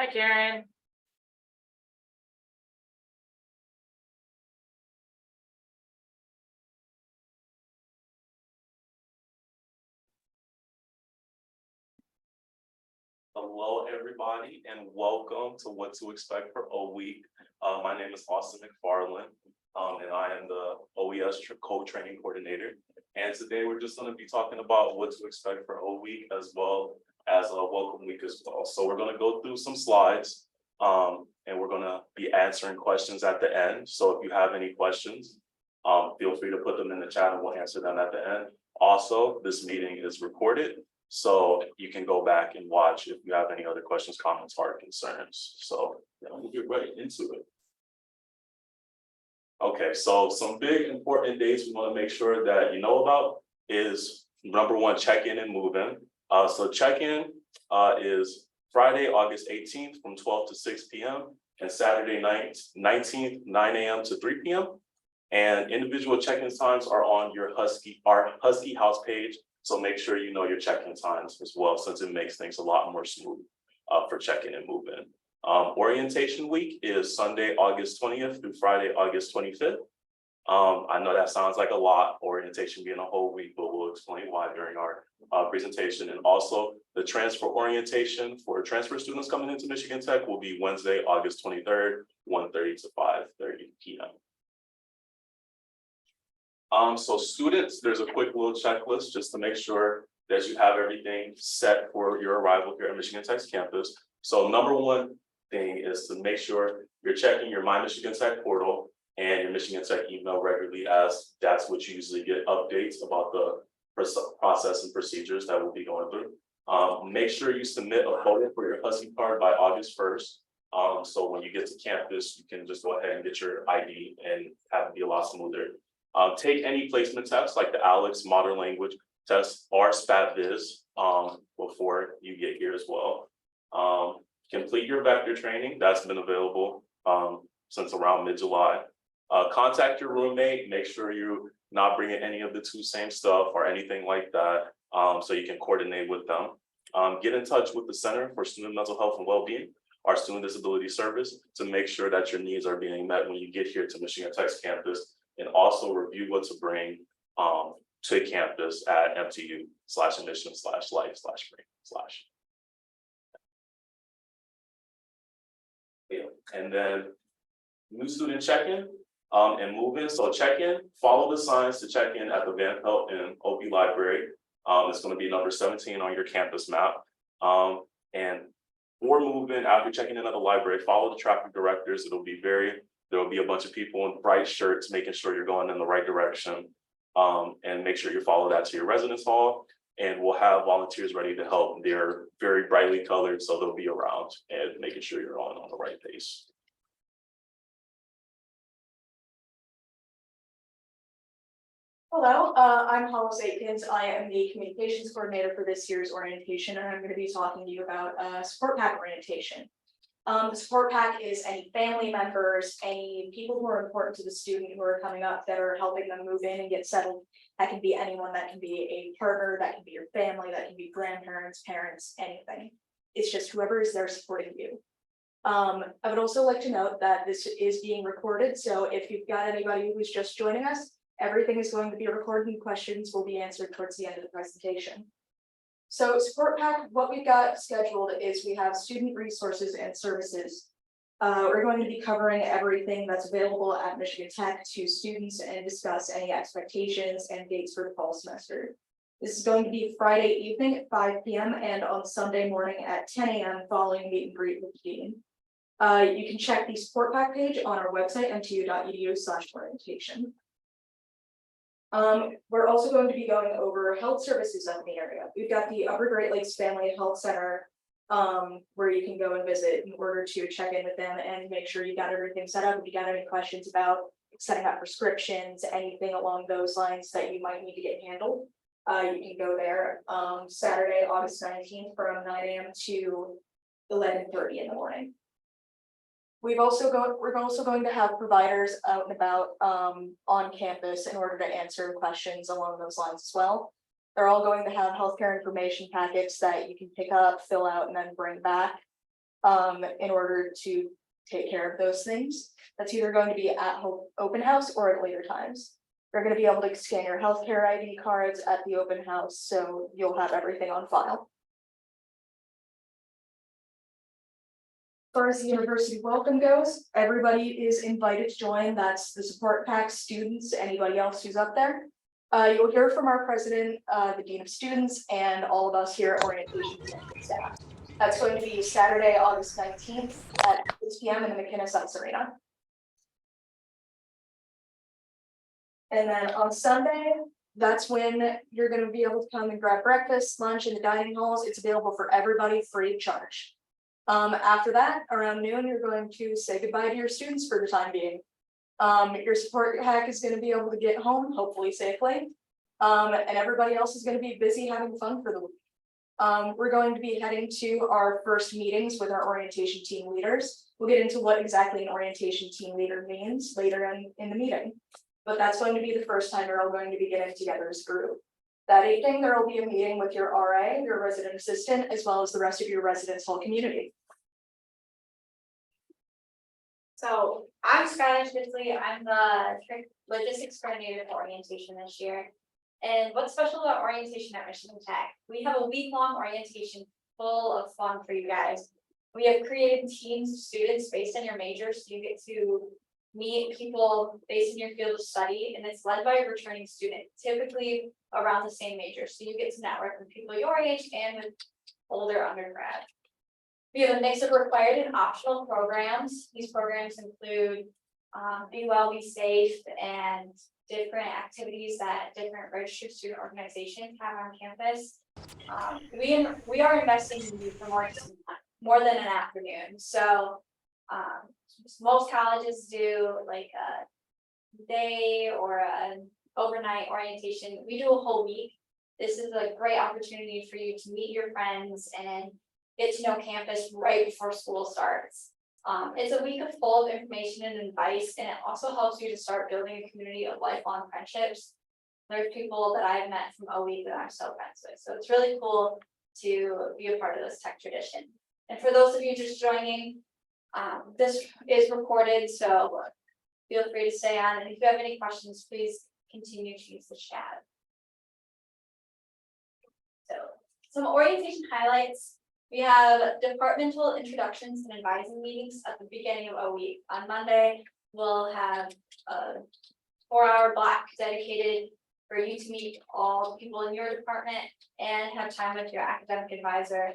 Hi, Karen. Hello, everybody, and welcome to What to Expect for O Week. My name is Austin McFarland, and I am the OES co-training coordinator. And today we're just going to be talking about what to expect for O Week as well as a welcome week as well. So we're going to go through some slides, and we're going to be answering questions at the end. So if you have any questions, feel free to put them in the chat and we'll answer them at the end. Also, this meeting is recorded, so you can go back and watch if you have any other questions, comments, or concerns. So we'll get right into it. Okay, so some big important dates we want to make sure that you know about is number one, check-in and move-in. So check-in is Friday, August 18th from 12 to 6 p.m. and Saturday night, 19th, 9 a.m. to 3 p.m. And individual check-in times are on your Husky House page. So make sure you know your check-in times as well, since it makes things a lot more smooth for check-in and move-in. Orientation week is Sunday, August 20th through Friday, August 25th. I know that sounds like a lot, orientation being a whole week, but we'll explain why during our presentation. And also the transfer orientation for transfer students coming into Michigan Tech will be Wednesday, August 23rd, 1:30 to 5:30 p.m. So students, there's a quick little checklist just to make sure that you have everything set for your arrival here at Michigan Tech's campus. So number one thing is to make sure you're checking your My Michigan Tech portal and your Michigan Tech email regularly, as that's what you usually get updates about the process and procedures that we'll be going through. Make sure you submit a photo for your Husky card by August 1st. So when you get to campus, you can just go ahead and get your ID and have it be a lot smoother. Take any placement tests like the ALEX Modern Language Test or SPAT-Viz before you get here as well. Complete your vector training. That's been available since around mid-July. Contact your roommate. Make sure you're not bringing any of the two same stuff or anything like that, so you can coordinate with them. Get in touch with the Center for Student Mental Health and Wellbeing, our Student Disability Service, to make sure that your needs are being met when you get here to Michigan Tech's campus. And also review what to bring to campus at mtu/admission/life/bring/. Yeah. And then new student check-in and move-in. So check-in, follow the signs to check in at the Van Pelt and OP Library. It's going to be number 17 on your campus map. And for move-in, after checking in at the library, follow the traffic directors. There will be a bunch of people in bright shirts making sure you're going in the right direction, and make sure you follow that to your residence hall. And we'll have volunteers ready to help. They're very brightly colored, so they'll be around and making sure you're on the right pace. Hello, I'm Hollis Aikens. I am the communications coordinator for this year's orientation, and I'm going to be talking to you about support pack orientation. The support pack is any family members, any people who are important to the student who are coming up that are helping them move in and get settled. That can be anyone, that can be a partner, that can be your family, that can be grandparents, parents, anything. It's just whoever is there supporting you. I would also like to note that this is being recorded, so if you've got anybody who's just joining us, everything is going to be recorded and questions will be answered towards the end of the presentation. So support pack, what we've got scheduled is we have student resources and services. We're going to be covering everything that's available at Michigan Tech to students and discuss any expectations and dates for the fall semester. This is going to be Friday evening at 5 p.m. and on Sunday morning at 10 a.m. following meet and greet with the dean. You can check the support pack page on our website, mtu.edu/orientation. We're also going to be going over health services up in the area. We've got the Upper Great Lakes Family Health Center, where you can go and visit in order to check in with them and make sure you got everything set up. If you got any questions about setting up prescriptions, anything along those lines that you might need to get handled, you can go there Saturday, August 19th from 9 a.m. to 11:30 in the morning. We're also going to have providers out and about on campus in order to answer questions along those lines as well. They're all going to have healthcare information packets that you can pick up, fill out, and then bring back. in order to take care of those things. That's either going to be at open house or at later times. You're going to be able to scan your healthcare ID cards at the open house, so you'll have everything on file. As far as the university welcome goes, everybody is invited to join. That's the support pack, students, anybody else who's up there. You'll hear from our president, the dean of students, and all of us here at orientation staff. That's going to be Saturday, August 19th at 6 p.m. in the McKinnis Ice Arena. And then on Sunday, that's when you're going to be able to come and grab breakfast, lunch in the dining halls. It's available for everybody free of charge. After that, around noon, you're going to say goodbye to your students for the time being. Your support hack is going to be able to get home, hopefully safely. And everybody else is going to be busy having fun for the week. We're going to be heading to our first meetings with our orientation team leaders. We'll get into what exactly an orientation team leader means later in the meeting. But that's going to be the first time you're all going to be getting together as a group. That evening, there will be a meeting with your RA, your resident assistant, as well as the rest of your residence hall community. So I'm Skylar Spitzley. I'm the logistics coordinator for orientation this year. And what's special about orientation at Michigan Tech? We have a week-long orientation full of fun for you guys. We have created teams of students based on your major, so you get to meet people based on your field of study, and it's led by a returning student, typically around the same major. So you get to network with people your age and with older undergrad. We have a mix of required and optional programs. These programs include Be Well, Be Safe, and different activities that different registered student organizations have on campus. We are investing in you for more than an afternoon. So most colleges do like a day or an overnight orientation. We do a whole week. This is a great opportunity for you to meet your friends and get to know campus right before school starts. It's a week full of information and advice, and it also helps you to start building a community of lifelong friendships. There's people that I've met from OE that I'm so friends with. So it's really cool to be a part of this tech tradition. And for those of you just joining, this is recorded, so feel free to stay on. And if you have any questions, please continue to use the chat. So some orientation highlights. We have departmental introductions and advising meetings at the beginning of a week. On Monday, we'll have a 4-hour block dedicated for you to meet all the people in your department and have time with your academic advisor.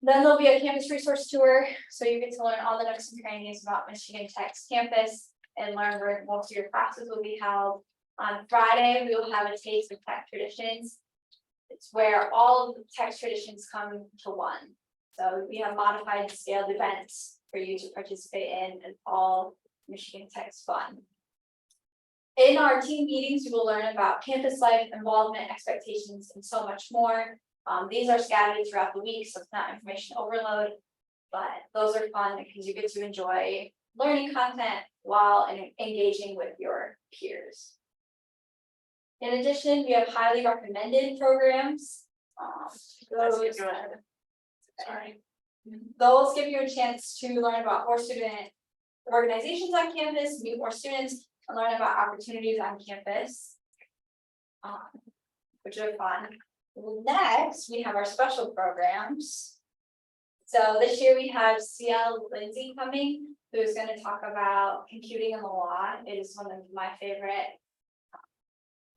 Then there'll be a campus resource tour, so you get to learn all the nooks and crannies about Michigan Tech's campus and learn where most of your classes will be held. On Friday, we will have a taste of tech traditions. It's where all of the tech traditions come to one. So we have modified and scaled events for you to participate in and all Michigan Tech's fun. In our team meetings, you will learn about campus life, involvement, expectations, and so much more. These are scattered throughout the week, so it's not information overload, but those are fun because you get to enjoy learning content while engaging with your peers. In addition, we have highly recommended programs. Those give you a chance to learn about more student organizations on campus, meet more students, and learn about opportunities on campus, which are fun. Next, we have our special programs. So this year we have CL Lindsay coming, who's going to talk about computing in the law. It is one of my favorite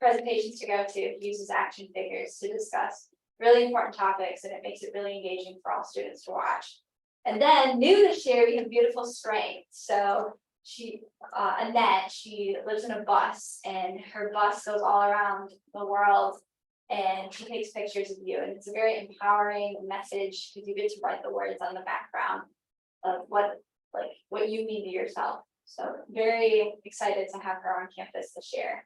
presentations to go to. It uses action figures to discuss really important topics, and it makes it really engaging for all students to watch. And then new this year, we have Beautiful Strength. So Annette, she lives in a bus, and her bus goes all around the world, and she takes pictures of you, and it's a very empowering message because you get to write the words on the background of what you mean to yourself. So very excited to have her on campus this year.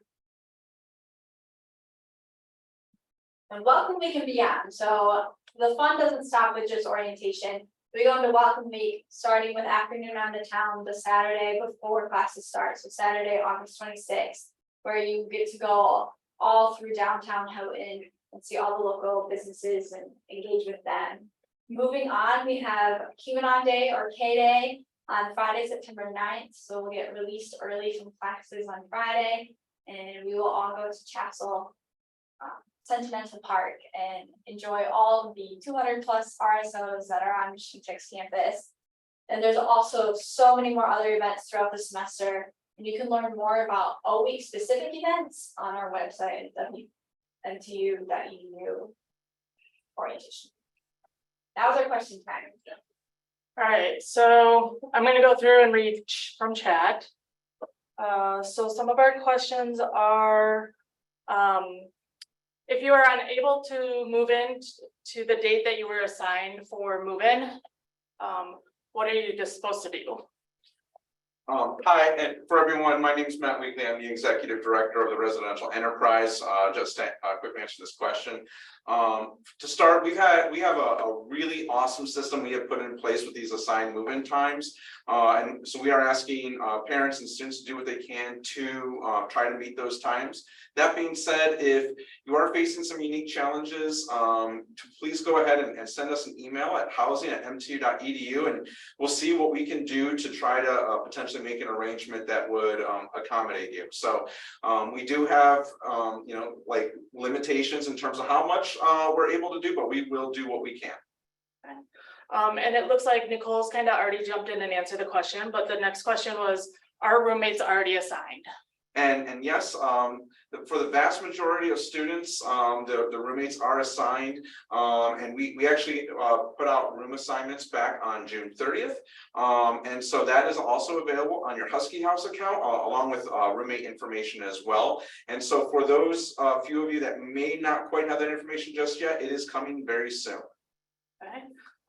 And Welcome Week and beyond. So the fun doesn't stop with just orientation. We go into Welcome Week, starting with afternoon on the town the Saturday before classes start. So Saturday, August 26th, where you get to go all through downtown Houghton and see all the local businesses and engage with them. Moving on, we have QAnon Day or K Day on Friday, September 9th. So we'll get released early from classes on Friday. And we will all go to Chapel Sentimental Park and enjoy all of the 200 plus RSOs that are on Michigan Tech's campus. And there's also so many more other events throughout the semester. And you can learn more about all week specific events on our website at wmtu.edu orientation. That was our question time. All right, so I'm gonna go through and read from chat. So some of our questions are, if you are unable to move in to the date that you were assigned for move-in, what are you just supposed to do? Hi, and for everyone, my name is Matt Weekly. I'm the Executive Director of the Residential Enterprise. Just to quick answer this question. To start, we have a really awesome system we have put in place with these assigned move-in times. And so we are asking parents and students to do what they can to try to meet those times. That being said, if you are facing some unique challenges, to please go ahead and send us an email at housing@mtu.edu, and we'll see what we can do to try to potentially make an arrangement that would accommodate you. So we do have like limitations in terms of how much we're able to do, but we will do what we can. And it looks like Nicole's kind of already jumped in and answered the question, but the next question was, are roommates already assigned? And yes, for the vast majority of students, the roommates are assigned, and we actually put out room assignments back on June 30th. And so that is also available on your Husky House account, along with roommate information as well. And so for those few of you that may not quite have that information just yet, it is coming very soon. Okay.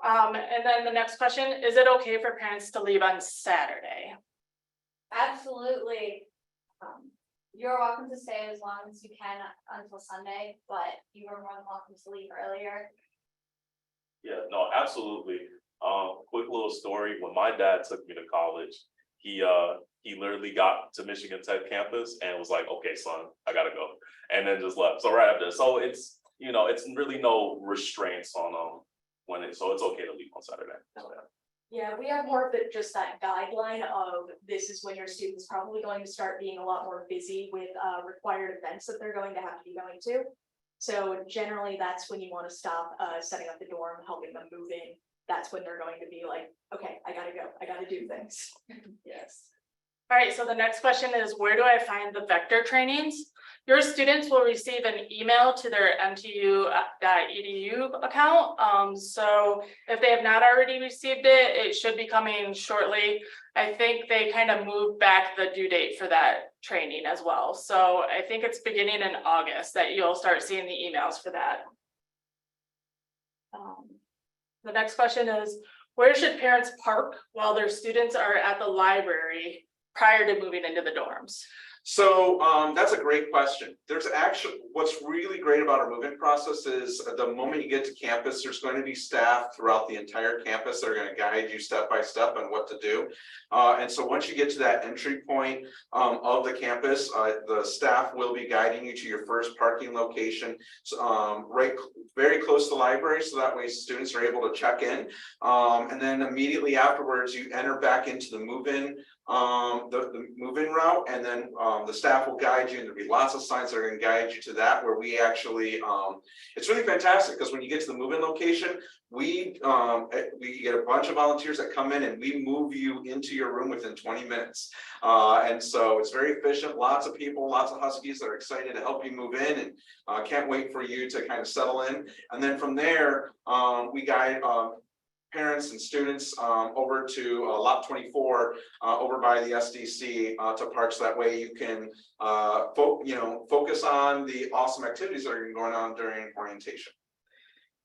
And then the next question, is it okay for parents to leave on Saturday? Absolutely. You're welcome to stay as long as you can until Sunday, but you are more than welcome to leave earlier. Yeah, no, absolutely. Quick little story. When my dad took me to college, he literally got to Michigan Tech campus and was like, okay, son, I gotta go. And then just left. So right after, so it's, it's really no restraints on so it's okay to leave on Saturday. So, yeah. Yeah, we have more of just that guideline of this is when your students probably going to start being a lot more busy with required events that they're going to have to be going to. So generally, that's when you want to stop setting up the dorm, helping them move in. That's when they're going to be like, okay, I gotta go, I gotta do things. Yes. All right, so the next question is, where do I find the vector trainings? Your students will receive an email to their mtu.edu account. So if they have not already received it, it should be coming shortly. I think they kind of moved back the due date for that training as well. So I think it's beginning in August that you'll start seeing the emails for that. The next question is, where should parents park while their students are at the library prior to moving into the dorms? So that's a great question. There's actually, what's really great about our move-in process is the moment you get to campus, there's going to be staff throughout the entire campus that are going to guide you step by step on what to do. And so once you get to that entry point of the campus, the staff will be guiding you to your first parking location, right very close to the library, so that way students are able to check in. And then immediately afterwards, you enter back into the move-in the move-in route, and then the staff will guide you, and there'll be lots of signs that are going to guide you to that, where we actually it's really fantastic because when you get to the move-in location, we get a bunch of volunteers that come in and we move you into your room within 20 minutes. And so it's very efficient. Lots of people, lots of Huskies that are excited to help you move in, and can't wait for you to kind of settle in. And then from there, we guide parents and students over to lot 24 over by the SDC to parks. That way you can focus on the awesome activities that are going on during orientation.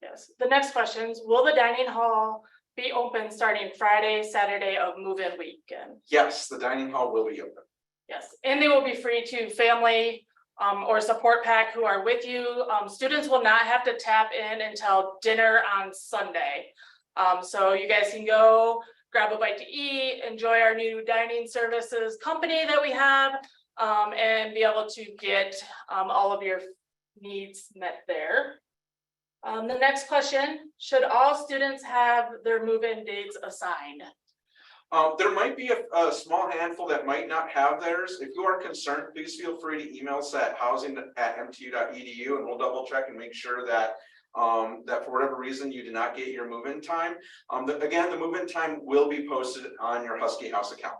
Yes, the next question is, will the dining hall be open starting Friday, Saturday of move-in weekend? Yes, the dining hall will be open. Yes, and they will be free to family or support pack who are with you. Students will not have to tap in until dinner on Sunday. So you guys can go grab a bite to eat, enjoy our new dining services company that we have, and be able to get all of your needs met there. The next question, should all students have their move-in dates assigned? There might be a small handful that might not have theirs. If you are concerned, please feel free to email us at housing@mtu.edu and we'll double check and make sure that that for whatever reason you did not get your move-in time. Again, the move-in time will be posted on your Husky House account.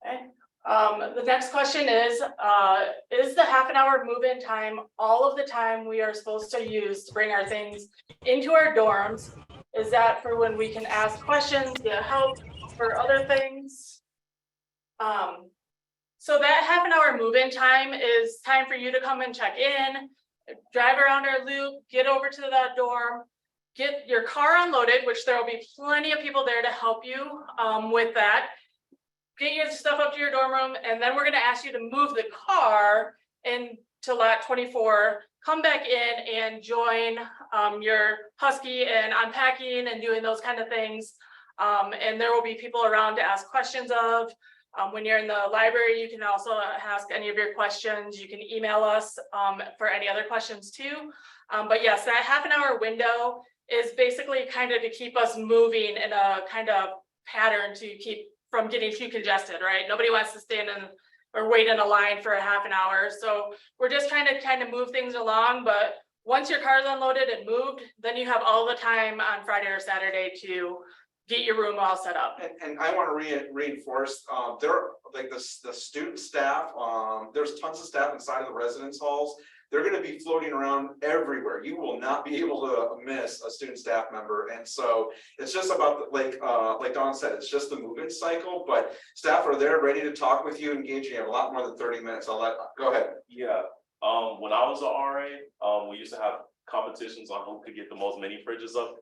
Okay. The next question is the half an hour move-in time all of the time we are supposed to use to bring our things into our dorms? Is that for when we can ask questions, get help for other things? So that half an hour move-in time is time for you to come and check in, drive around our loop, get over to that dorm, get your car unloaded, which there will be plenty of people there to help you with that. Get your stuff up to your dorm room, and then we're gonna ask you to move the car into lot 24, come back in and join your Husky and unpacking and doing those kind of things. And there will be people around to ask questions of. When you're in the library, you can also ask any of your questions. You can email us for any other questions too. But yes, that half an hour window is basically kind of to keep us moving in a kind of pattern to keep from getting too congested, right? Nobody wants to stand in or wait in a line for a half an hour. So we're just trying to kind of move things along. But once your car is unloaded and moved, then you have all the time on Friday or Saturday to get your room all set up. And I want to reinforce, there are like the student staff, there's tons of staff inside of the residence halls. They're going to be floating around everywhere. You will not be able to miss a student staff member. And so it's just about like Dawn said, it's just the move-in cycle, but staff are there ready to talk with you, engaging in a lot more than 30 minutes. Go ahead. Yeah, when I was an RA, we used to have competitions on who could get the most mini fridges up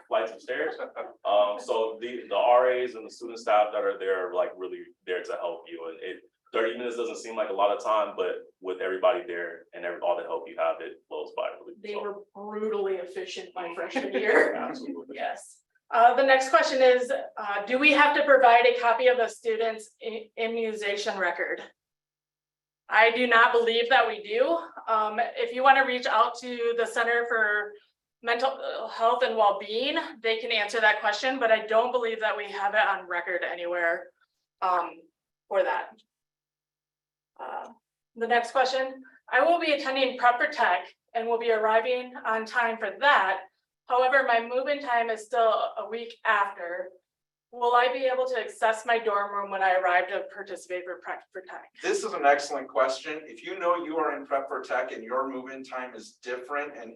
flights of stairs. So the RAs and the student staff that are there are like really there to help you. And 30 minutes doesn't seem like a lot of time, but with everybody there and all the help you have, it flows by really. They were brutally efficient my freshman year. Absolutely. Yes. The next question is, do we have to provide a copy of the student's immunization record? I do not believe that we do. If you want to reach out to the Center for Mental Health and Well-being, they can answer that question, but I don't believe that we have it on record anywhere for that. The next question, I will be attending Prep for Tech and will be arriving on time for that. However, my move-in time is still a week after. Will I be able to access my dorm room when I arrive to participate for Prep for Tech? This is an excellent question. If you know you are in Prep for Tech and your move-in time is different, and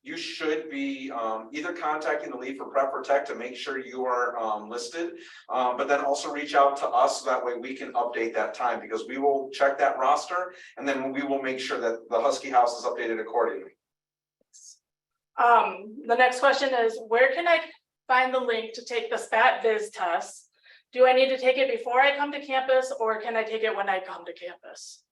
you should be either contacting the lead for Prep for Tech to make sure you are listed, but then also reach out to us so that way we can update that time, because we will check that roster and then we will make sure that the Husky House is updated accordingly. The next question is, where can I find the link to take the SPAT Viz test? Do I need to take it before I come to campus, or can I take it when I come to campus?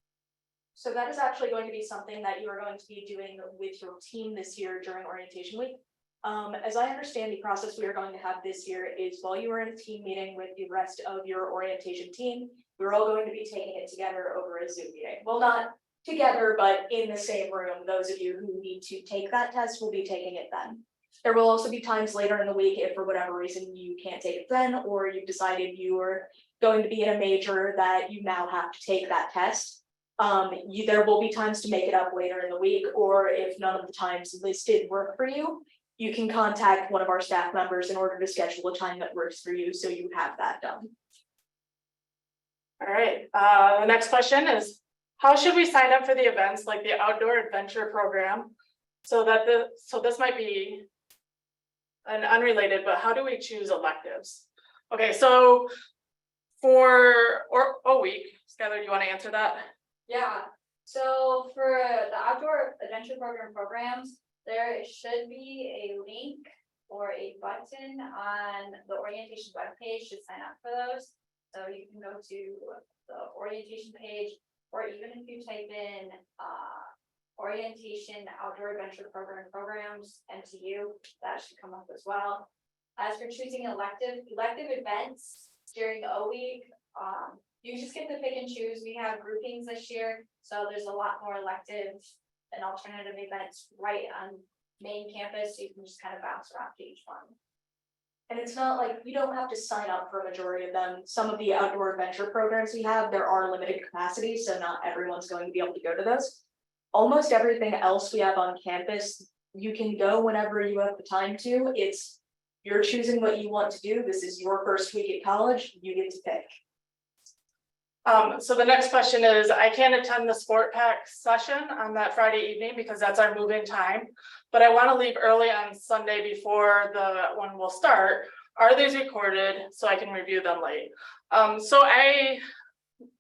So that is actually going to be something that you are going to be doing with your team this year during orientation week. As I understand the process we are going to have this year is, while you are in a team meeting with the rest of your orientation team, we're all going to be taking it together over a Zoom meeting. Well, not together, but in the same room. Those of you who need to take that test will be taking it then. There will also be times later in the week if for whatever reason you can't take it then, or you've decided you are going to be in a major that you now have to take that test. There will be times to make it up later in the week, or if none of the times listed work for you, you can contact one of our staff members in order to schedule a time that works for you, so you have that done. All right, the next question is, how should we sign up for the events like the outdoor adventure program? So this might be an unrelated, but how do we choose electives? Okay, so for week, Skylar, you want to answer that? Yeah, so for the outdoor adventure programs, there should be a link or a button on the orientation webpage to sign up for those. So you can go to the orientation page, or even if you type in orientation outdoor adventure programs MTU, that should come up as well. As for choosing elective events during the O week, you just get to pick and choose. We have groupings this year, so there's a lot more elective and alternative events right on main campus, so you can just kind of bounce around to each one. And it's not like you don't have to sign up for a majority of them. Some of the outdoor adventure programs we have, there are limited capacities, so not everyone's going to be able to go to those. Almost everything else we have on campus, you can go whenever you have the time to. It's you're choosing what you want to do. This is your first week at college. You get to pick. So the next question is, I can't attend the sport pack session on that Friday evening because that's our move-in time. But I want to leave early on Sunday before the one will start. Are these recorded so I can review them late? So I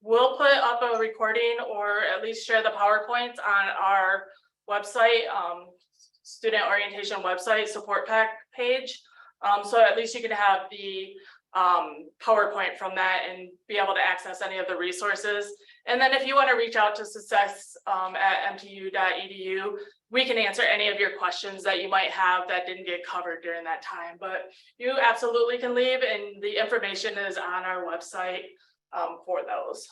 will put up a recording or at least share the PowerPoints on our website, student orientation website support pack page. So at least you can have the PowerPoint from that and be able to access any of the resources. And then if you want to reach out to success at mtu.edu, we can answer any of your questions that you might have that didn't get covered during that time. But you absolutely can leave, and the information is on our website for those.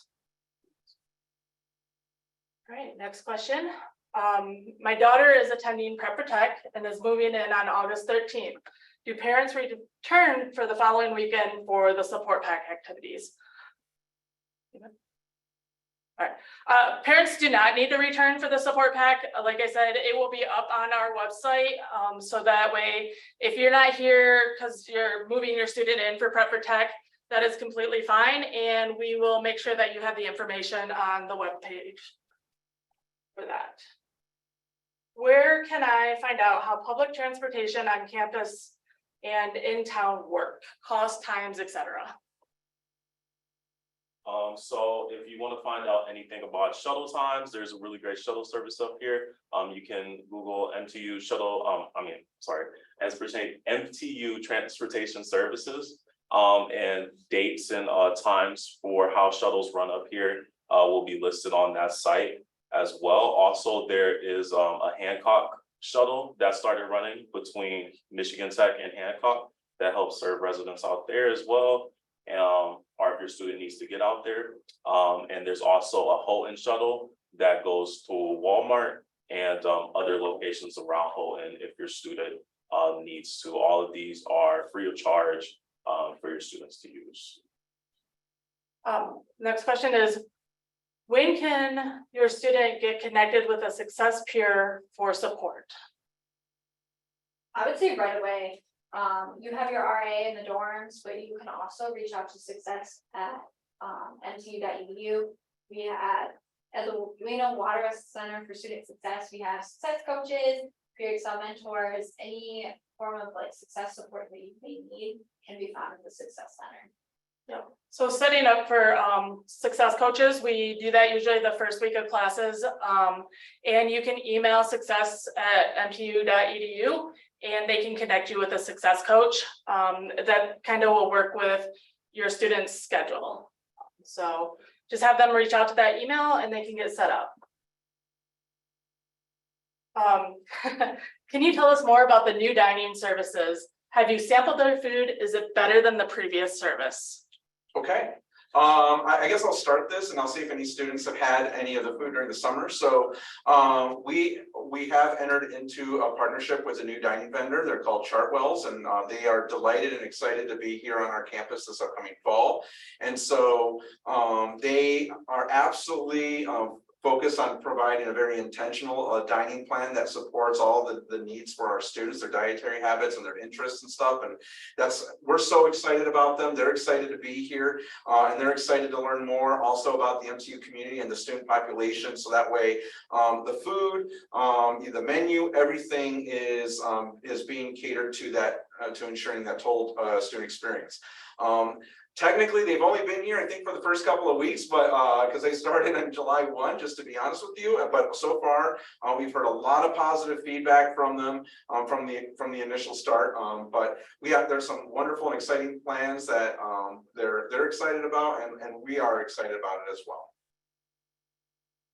All right, next question. My daughter is attending Prep Protect and is moving in on August 13th. Do parents return for the following weekend for the support pack activities? All right, parents do not need to return for the support pack. Like I said, it will be up on our website. So that way, if you're not here because you're moving your student in for Prep Protect, that is completely fine. And we will make sure that you have the information on the webpage for that. Where can I find out how public transportation on campus and in town work, cost, times, etc.? So if you want to find out anything about shuttle times, there's a really great shuttle service up here. You can Google MTU shuttle, MTU transportation services, and dates and times for how shuttles run up here will be listed on that site as well. Also, there is a Hancock shuttle that started running between Michigan Tech and Hancock that helps serve residents out there as well. Or if your student needs to get out there. And there's also a Houghton shuttle that goes to Walmart and other locations around Houghton if your student needs to. All of these are free of charge for your students to use. Next question is, when can your student get connected with a Success peer for support? I would say right away. You have your RA in the dorms, but you can also reach out to Success at mtu.edu. We have at the Ueno Water Center for Student Success. We have success coaches, peer excel mentors, any form of like success support that you may need can be found at the Success Center. Yeah. So setting up for success coaches, we do that usually the first week of classes. And you can email success at mtu.edu and they can connect you with a success coach that kind of will work with your student's schedule. So just have them reach out to that email and they can get set up. Can you tell us more about the new dining services? Have you sampled their food? Is it better than the previous service? Okay, I guess I'll start this and I'll see if any students have had any of the food during the summer. So we have entered into a partnership with a new dining vendor. They're called Chartwells, and they are delighted and excited to be here on our campus this upcoming fall. And so they are absolutely focus on providing a very intentional dining plan that supports all the needs for our students, their dietary habits and their interests and stuff. And we're so excited about them. They're excited to be here and they're excited to learn more also about the MTU community and the student population. So that way the food, the menu, everything is being catered to that, to ensuring that total student experience. Technically, they've only been here, I think, for the first couple of weeks, but because they started on July 1, just to be honest with you. But so far, we've heard a lot of positive feedback from them from the initial start. But there's some wonderful and exciting plans that they're excited about, and we are excited about it as well.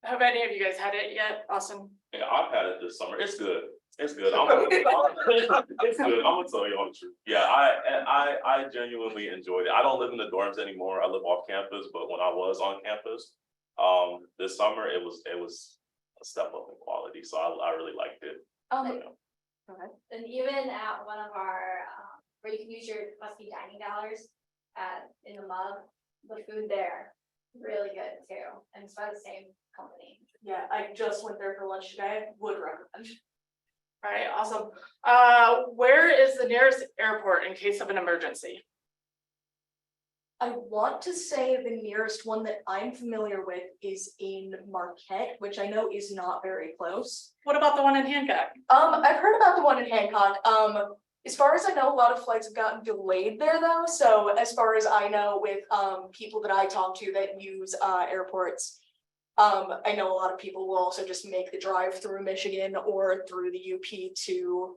Have any of you guys had it yet? Awesome. Yeah, I've had it this summer. It's good. It's good. It's good. I'm gonna tell you all the truth. Yeah, I genuinely enjoyed it. I don't live in the dorms anymore. I live off campus, but when I was on campus, this summer it was a step up in quality. So I really liked it. And even at one of our, where you can use your pesky dining dollars in the mug, the food there, really good too, and it's by the same company. Yeah, I just went there for lunch today, would recommend. All right, awesome. Where is the nearest airport in case of an emergency? I want to say the nearest one that I'm familiar with is in Marquette, which I know is not very close. What about the one in Hancock? I've heard about the one in Hancock. As far as I know, a lot of flights have gotten delayed there though. So as far as I know, with people that I talk to that use airports, I know a lot of people will also just make the drive through Michigan or through the UP to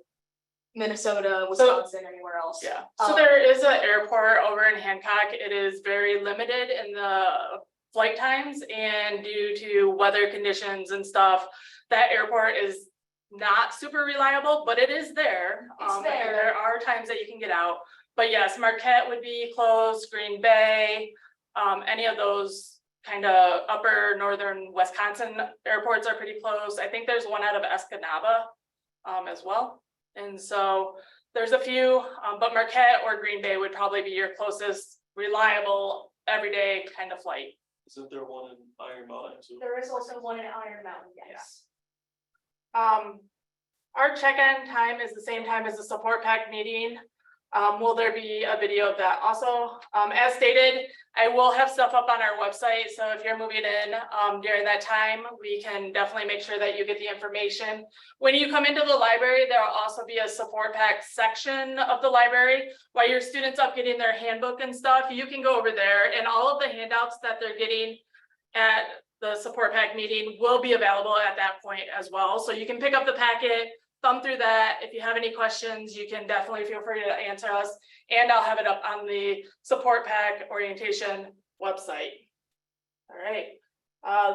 Minnesota, Wisconsin, anywhere else. Yeah, so there is an airport over in Hancock. It is very limited in the flight times, and due to weather conditions and stuff, that airport is not super reliable, but it is there. It's there. And there are times that you can get out. But yes, Marquette would be close, Green Bay, any of those kind of upper northern Wisconsin airports are pretty close. I think there's one out of Escanaba as well. And so there's a few, but Marquette or Green Bay would probably be your closest reliable everyday kind of flight. Isn't there one in Iron Mountain too? There is also one in Iron Mountain, yes. Our check-in time is the same time as the support pack meeting. Will there be a video of that also? As stated, I will have stuff up on our website. So if you're moving in during that time, we can definitely make sure that you get the information. When you come into the library, there will also be a support pack section of the library. While your students up getting their handbook and stuff, you can go over there, and all of the handouts that they're getting at the support pack meeting will be available at that point as well. So you can pick up the packet, thumb through that. If you have any questions, you can definitely feel free to answer us, and I'll have it up on the support pack orientation website. All right,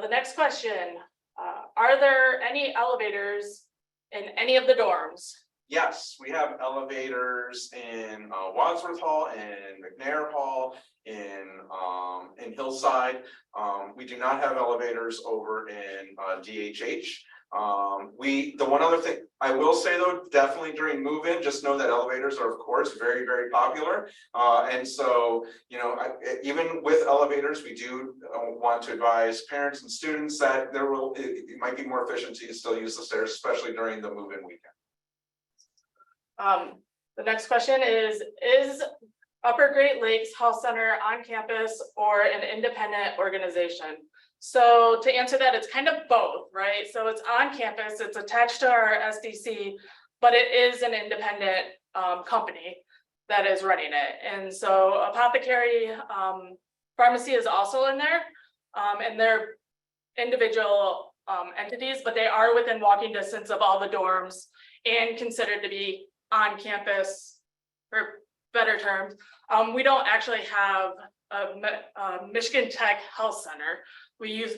the next question, are there any elevators in any of the dorms? Yes, we have elevators in Wadsworth Hall, in McNair Hall, in Hillside. We do not have elevators over in DHH. The one other thing I will say though, definitely during move-in, just know that elevators are of course very, very popular. And so, you know, even with elevators, we do want to advise parents and students that it might be more efficient to still use the stairs, especially during the move-in weekend. The next question is Upper Great Lakes Health Center on campus or an independent organization? So to answer that, it's kind of both, right? So it's on campus, it's attached to our SDC, but it is an independent company that is running it. And so apothecary pharmacy is also in there, and they're individual entities, but they are within walking distance of all the dorms and considered to be on campus, for better terms. We don't actually have a Michigan Tech Health Center. We'll use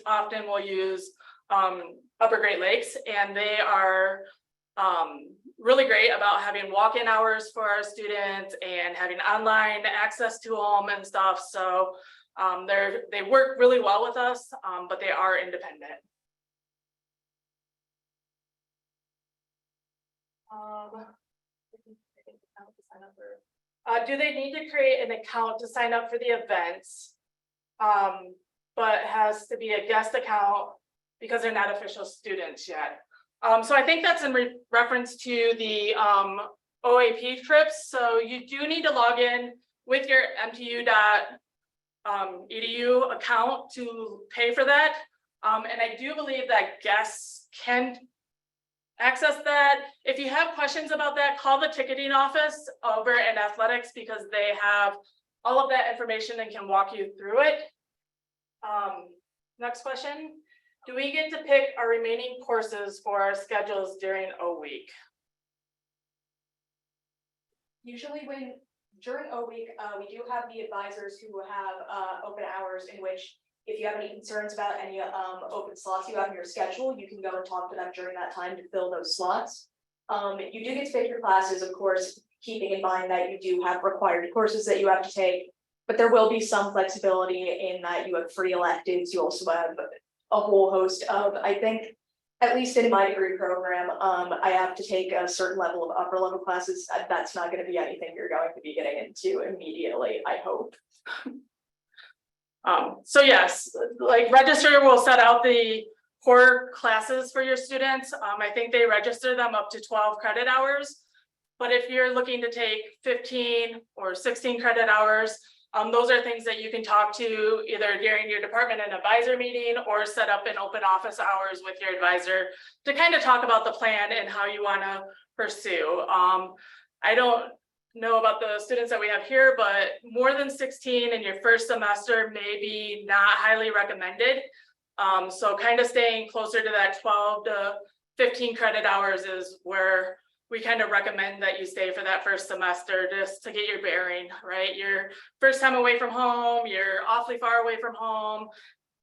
Upper Great Lakes, and they are really great about having walk-in hours for our students and having online access to them and stuff. So they work really well with us, but they are independent. Do they need to create an account to sign up for the events? But it has to be a guest account because they're not official students yet. So I think that's in reference to the OAP trips. So you do need to log in with your mtu.edu account to pay for that. And I do believe that guests can access that. If you have questions about that, call the ticketing office over in athletics because they have all of that information and can walk you through it. Next question. Do we get to pick our remaining courses for our schedules during a week? Usually during O week, we do have the advisors who have open hours in which if you have any concerns about any open slots you have in your schedule, you can go and talk to them during that time to fill those slots. You do get to pick your classes, of course, keeping in mind that you do have required courses that you have to take, but there will be some flexibility in that you have free electives. You also have a whole host of, I think At least in my degree program, I have to take a certain level of upper level classes. That's not gonna be anything you're going to be getting into immediately, I hope. So yes, like register will set out the core classes for your students. I think they register them up to 12 credit hours. But if you're looking to take 15 or 16 credit hours, those are things that you can talk to either during your department and advisor meeting or set up in open office hours with your advisor to kind of talk about the plan and how you want to pursue. I don't know about the students that we have here, but more than 16 in your first semester may be not highly recommended. So kind of staying closer to that 12 to 15 credit hours is where we kind of recommend that you stay for that first semester just to get your bearing, right? Your first time away from home, you're awfully far away from home.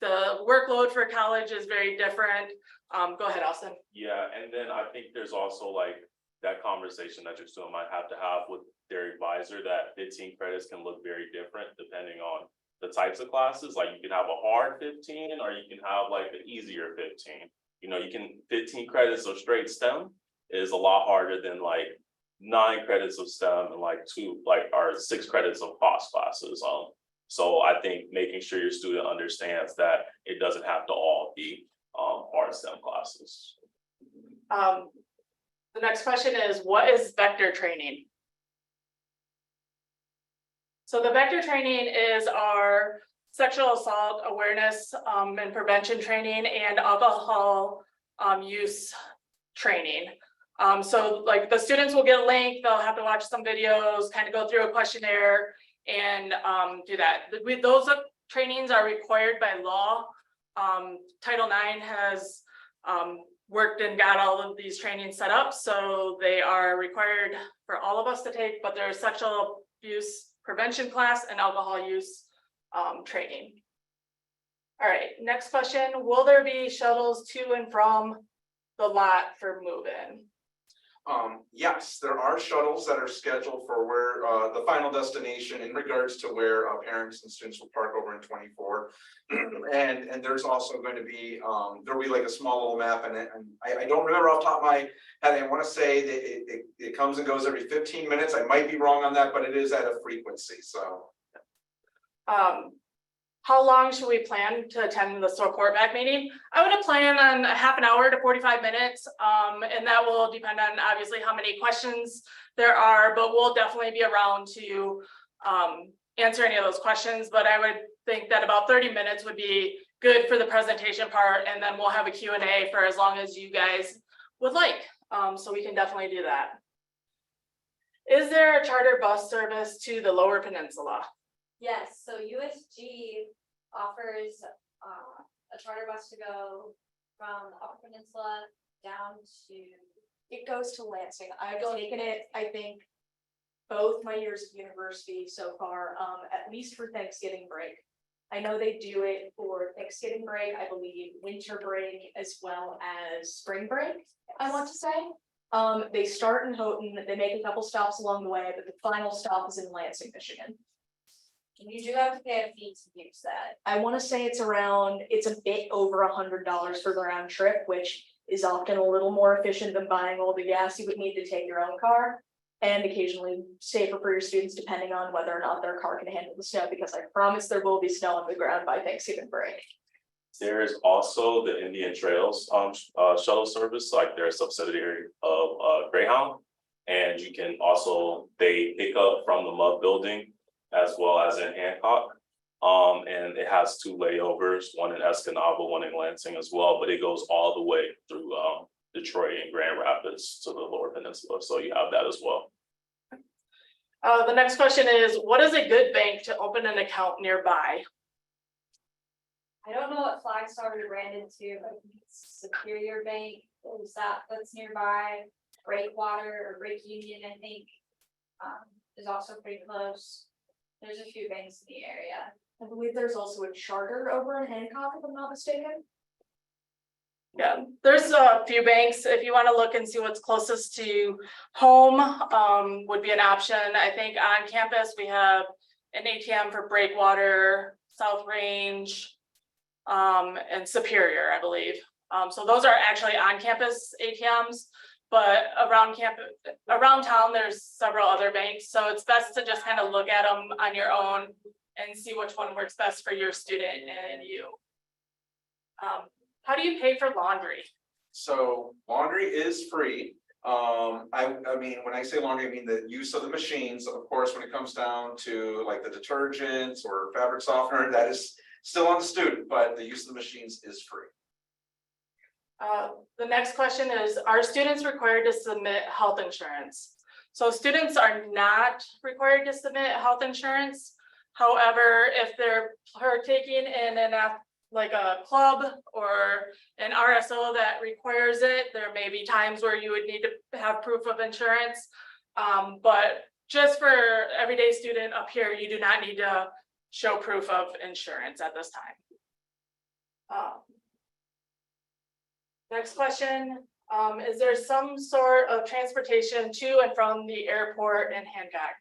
The workload for college is very different. Go ahead, Austin. Yeah, and then I think there's also like that conversation that your student might have to have with their advisor, that 15 credits can look very different depending on the types of classes. Like you can have a hard 15 or you can have like an easier 15. You know, you can 15 credits of straight STEM is a lot harder than like 9 credits of STEM and like 6 credits of POS classes. So I think making sure your student understands that it doesn't have to all be hard STEM classes. The next question is, what is vector training? So the vector training is our sexual assault awareness and prevention training and alcohol use training. So like the students will get a link, they'll have to watch some videos, kind of go through a questionnaire and do that. Those trainings are required by law. Title IX has worked and got all of these trainings set up, so they are required for all of us to take, but there's sexual abuse prevention class and alcohol use training. All right, next question. Will there be shuttles to and from the lot for move-in? Yes, there are shuttles that are scheduled for where the final destination in regards to where parents and students will park over in 24. And there's also going to be there'll be like a small little map, and I don't remember off the top of my head. I want to say that it comes and goes every 15 minutes. I might be wrong on that, but it is at a frequency. So how long should we plan to attend the support back meeting? I would plan on a half an hour to 45 minutes. And that will depend on obviously how many questions there are, but we'll definitely be around to answer any of those questions. But I would think that about 30 minutes would be good for the presentation part. And then we'll have a Q&A for as long as you guys would like. So we can definitely do that. Is there a charter bus service to the Lower Peninsula? Yes, so USG offers a charter bus to go from Upper Peninsula down to. It goes to Lansing. I've taken it, I think, both my years of university so far, at least for Thanksgiving break. I know they do it for Thanksgiving break, I believe winter break, as well as spring break, I want to say. They start in Houghton, they make a couple stops along the way, but the final stop is in Lansing, Michigan. You do have to pay a fee to use that. I want to say it's a bit over $100 for the round trip, which is often a little more efficient than buying all the gas you would need to take your own car. And occasionally safer for your students depending on whether or not their car can handle the snow, because I promise there will be snow on the ground by Thanksgiving break. There is also the Indian Trails shuttle service, like they're a subsidiary of Greyhound. And you can also, they pick up from the Love Building as well as in Hancock. And it has 2 layovers, one in Escanaba, one in Lansing as well, but it goes all the way through Detroit and Grand Rapids to the Lower Peninsula. So you have that as well. The next question is, what is a good bank to open an account nearby? I don't know what Flagstar rebranded to, but Superior Bank, that's nearby. Breakwater or Break Union, I think, is also pretty close. There's a few banks in the area. I believe there's also a charter over in Hancock, if I'm not mistaken. Yeah, there's a few banks. If you want to look and see what's closest to home, would be an option. I think on campus we have an ATM for Breakwater, South Range, and Superior, I believe. So those are actually on-campus ATMs, but around town, there's several other banks. So it's best to just kind of look at them on your own and see which one works best for your student and you. How do you pay for laundry? So laundry is free. I mean, when I say laundry, I mean the use of the machines. Of course, when it comes down to like the detergents or fabric softener, that is still on the student, but the use of the machines is free. The next question is, are students required to submit health insurance? So students are not required to submit health insurance. However, if they're partaking in like a club or an RSO that requires it, there may be times where you would need to have proof of insurance. But just for everyday student up here, you do not need to show proof of insurance at this time. Next question, is there some sort of transportation to and from the airport in Hancock?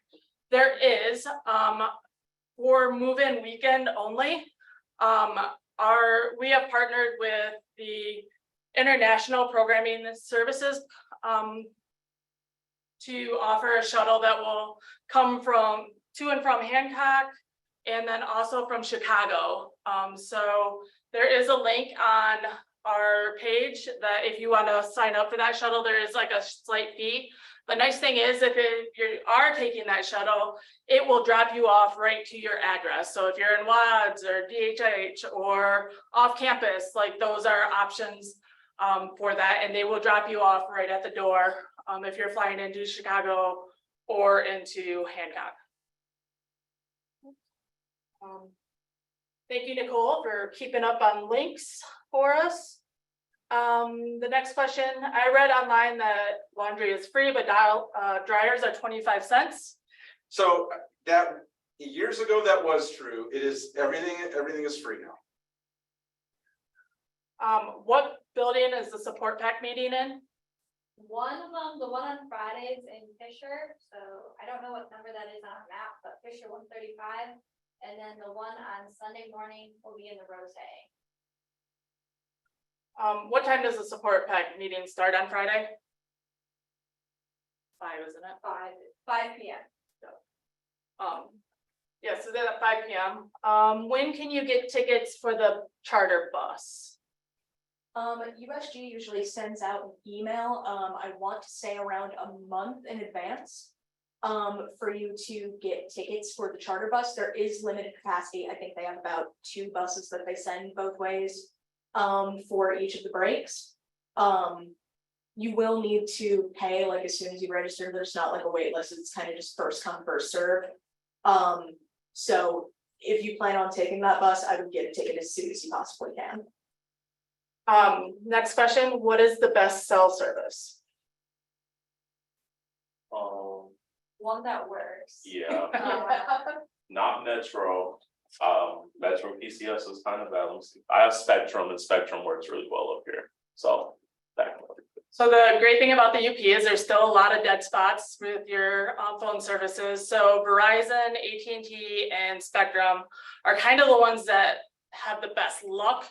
There is, for move-in weekend only. We have partnered with the International Programming Services to offer a shuttle that will come to and from Hancock and then also from Chicago. So there is a link on our page that if you want to sign up for that shuttle, there is like a slight fee. The nice thing is if you are taking that shuttle, it will drop you off right to your address. So if you're in WADS or DHH or off campus, like those are options for that, and they will drop you off right at the door if you're flying into Chicago or into Hancock. Thank you, Nicole, for keeping up on links for us. The next question, I read online that laundry is free, but dryers are 25 cents. So that years ago, that was true. It is everything is free now. What building is the support pack meeting in? One of them, the one on Fridays in Fisher, so I don't know what number that is on our map, but Fisher 135. And then the one on Sunday morning will be in the Rose. What time does the support pack meeting start on Friday? 5, isn't it? 5 p.m. Yeah, so then at 5 p.m. When can you get tickets for the charter bus? USG usually sends out an email. I want to say around a month in advance. For you to get tickets for the charter bus. There is limited capacity. I think they have about 2 buses that they send both ways for each of the breaks. You will need to pay like as soon as you register. There's not like a wait list. It's kind of just first come, first serve. So if you plan on taking that bus, I would get a ticket as soon as you possibly can. Next question, what is the best cell service? One that works. Yeah, not Metro. Metro PCS is kind of bad. I have Spectrum, and Spectrum works really well up here. So that. So the great thing about the UP is there's still a lot of dead spots with your phone services. So Verizon, AT&T, and Spectrum are kind of the ones that have the best luck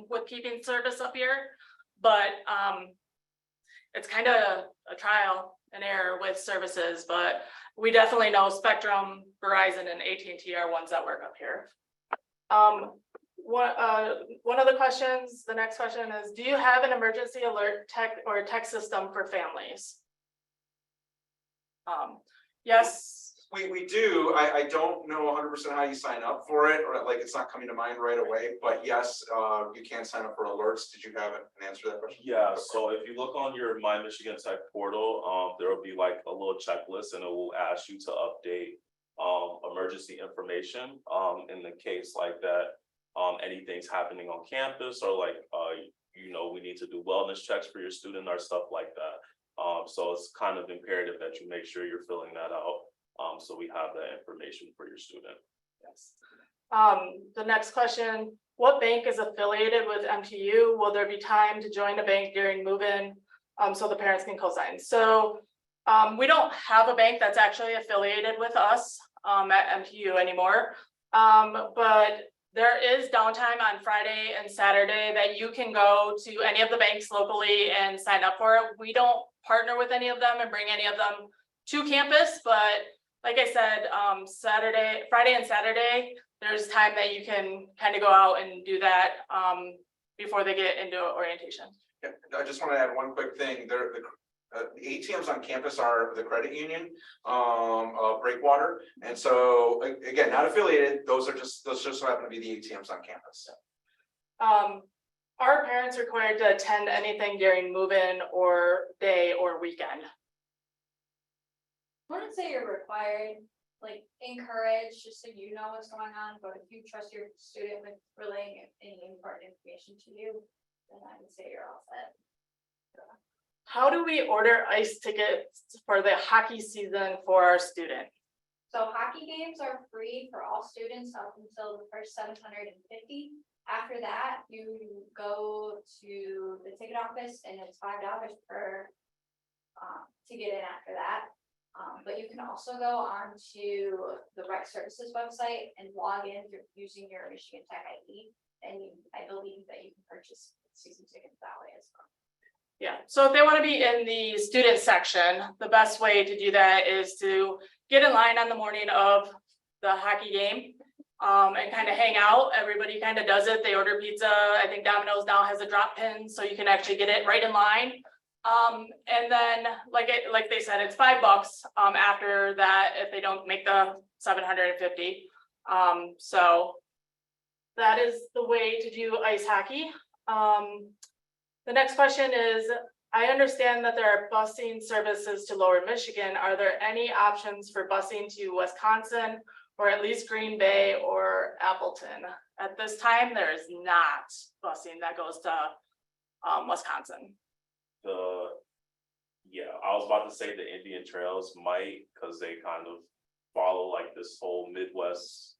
with keeping service up here. But it's kind of a trial and error with services, but we definitely know Spectrum, Verizon, and AT&T are ones that work up here. One of the questions, the next question is, do you have an emergency alert text system for families? Yes. We do. I don't know 100% how you sign up for it, or like it's not coming to mind right away, but yes, you can sign up for alerts. Did you have an answer to that question? Yeah, so if you look on your My Michigan Tech portal, there will be like a little checklist, and it will ask you to update emergency information in the case like that anything's happening on campus, or like we need to do wellness checks for your student or stuff like that. So it's kind of imperative that you make sure you're filling that out. So we have that information for your student. Yes. The next question, what bank is affiliated with MTU? Will there be time to join a bank during move-in so the parents can co-sign? So we don't have a bank that's actually affiliated with us at MTU anymore, but there is downtime on Friday and Saturday that you can go to any of the banks locally and sign up for it. We don't partner with any of them and bring any of them to campus, but like I said, Friday and Saturday, there's time that you can kind of go out and do that before they get into orientation. Yeah, I just want to add one quick thing. The ATMs on campus are the credit union, Breakwater, and so again, not affiliated. Those just happen to be the ATMs on campus. Are parents required to attend anything during move-in or day or weekend? I wouldn't say you're required, like encourage, just so you know what's going on, but if you trust your student with relaying any important information to you, then I would say you're all set. How do we order ice tickets for the hockey season for our student? So hockey games are free for all students up until the first 750. After that, you go to the ticket office and it's $5 per to get in after that. But you can also go on to the Rec Services website and log in using your Michigan Tech ID. And I believe that you can purchase season tickets that way as well. Yeah, so if they want to be in the student section, the best way to do that is to get in line on the morning of the hockey game and kind of hang out. Everybody kind of does it. They order pizza. I think Domino's now has a drop pin, so you can actually get it right in line. And then like they said, it's $5 after that if they don't make the 750. So that is the way to do ice hockey. The next question is, I understand that there are busing services to Lower Michigan. Are there any options for busing to Wisconsin or at least Green Bay or Appleton? At this time, there is not busing that goes to Wisconsin. Yeah, I was about to say the Indian Trails might, because they kind of follow like this whole Midwest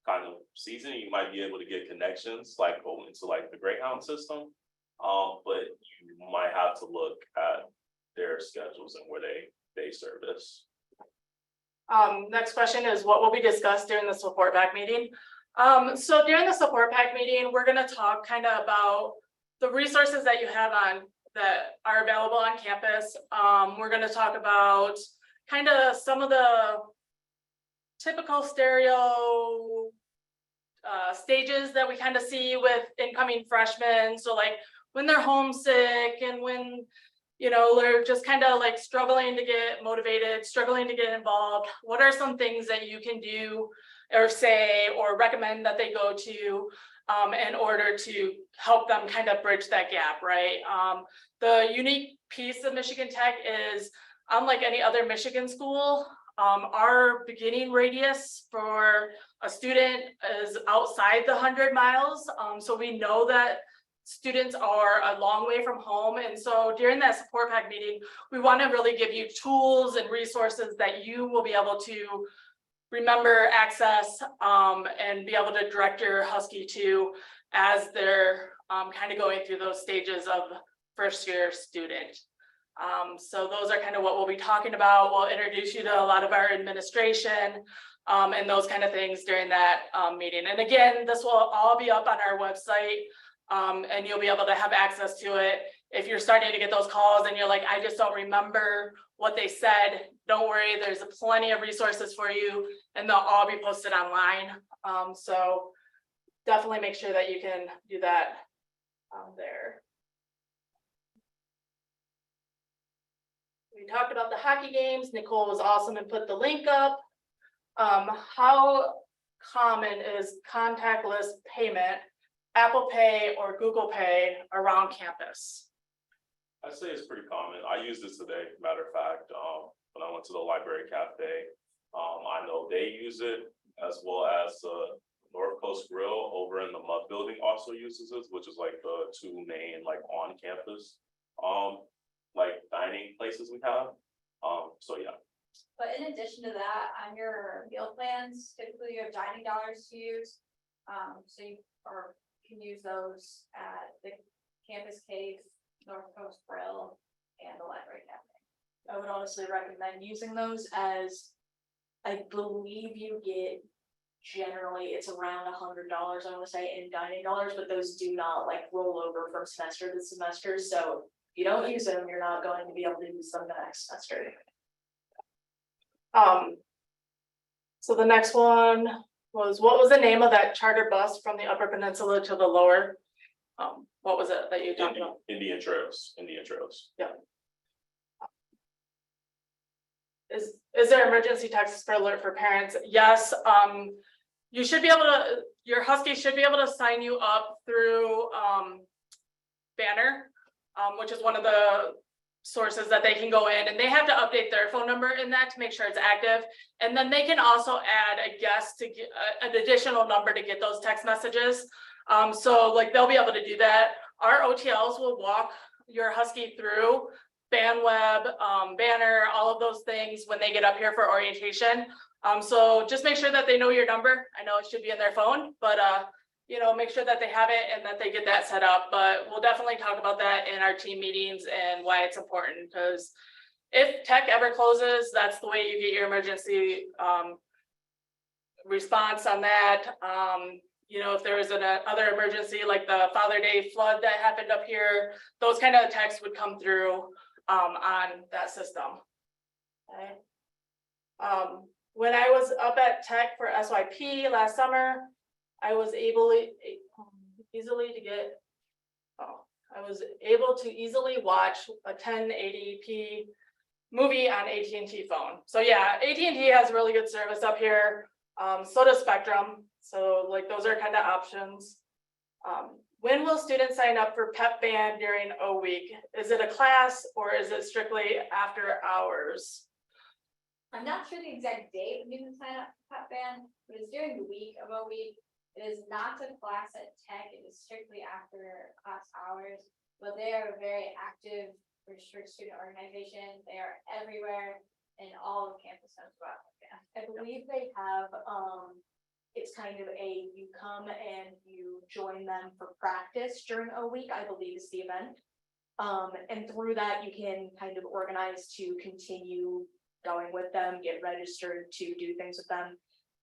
kind of season. You might be able to get connections like go into like the Greyhound system. But you might have to look at their schedules and where they service. Next question is, what will be discussed during the support pack meeting? So during the support pack meeting, we're going to talk kind of about the resources that you have that are available on campus. We're going to talk about kind of some of the typical stereo stages that we kind of see with incoming freshmen. So like when they're homesick and when, you know, they're just kind of like struggling to get motivated, struggling to get involved. What are some things that you can do or say or recommend that they go to in order to help them kind of bridge that gap, right? The unique piece of Michigan Tech is, unlike any other Michigan school, our beginning radius for a student is outside the 100 miles. So we know that students are a long way from home. And so during that support pack meeting, we want to really give you tools and resources that you will be able to remember, access, and be able to direct your Husky to as they're kind of going through those stages of first year student. So those are kind of what we'll be talking about. We'll introduce you to a lot of our administration and those kind of things during that meeting. And again, this will all be up on our website and you'll be able to have access to it. If you're starting to get those calls and you're like, I just don't remember what they said, don't worry, there's plenty of resources for you and they'll all be posted online. So definitely make sure that you can do that there. We talked about the hockey games. Nicole was awesome and put the link up. How common is contactless payment, Apple Pay or Google Pay around campus? I'd say it's pretty common. I used this today, matter of fact, when I went to the library cafe. I know they use it, as well as North Coast Grill over in the Mud Building also uses it, which is like the two main like on campus like dining places we have. So yeah. But in addition to that, on your meal plans, typically you have dining dollars to use. So you can use those at the campus cave, North Coast Grill, and the library cafe. I would honestly recommend using those, as I believe you get generally it's around $100, I want to say, in dining dollars, but those do not like roll over from semester to semester. So if you don't use them, you're not going to be able to use them the next semester. So the next one was, what was the name of that charter bus from the Upper Peninsula to the lower? What was it that you talked about? Indian Trails, Indian Trails. Is there emergency text for alert for parents? Yes, you should be able to, your Husky should be able to sign you up through Banner, which is one of the sources that they can go in, and they have to update their phone number in that to make sure it's active. And then they can also add a guest to get an additional number to get those text messages. So like they'll be able to do that. Our OTLs will walk your Husky through BandWeb, Banner, all of those things when they get up here for orientation. So just make sure that they know your number. I know it should be in their phone, but you know, make sure that they have it and that they get that set up. But we'll definitely talk about that in our team meetings and why it's important, because if tech ever closes, that's the way you get your emergency response on that. You know, if there was another emergency like the Father Day flood that happened up here, those kind of texts would come through on that system. Okay. When I was up at Tech for SYP last summer, I was able to easily watch a 1080p movie on AT&T phone. So yeah, AT&T has really good service up here. So does Spectrum. So like those are kind of options. When will students sign up for pep band during O week? Is it a class or is it strictly after hours? I'm not sure the exact date when you can sign up for pep band, but it's during the week of a week. It is not a class at Tech, it is strictly after class hours, but they are a very active registered student organization. They are everywhere in all of campus as well. I believe they have, it's kind of you come and you join them for practice during a week, I believe is the event. And through that, you can kind of organize to continue going with them, get registered to do things with them.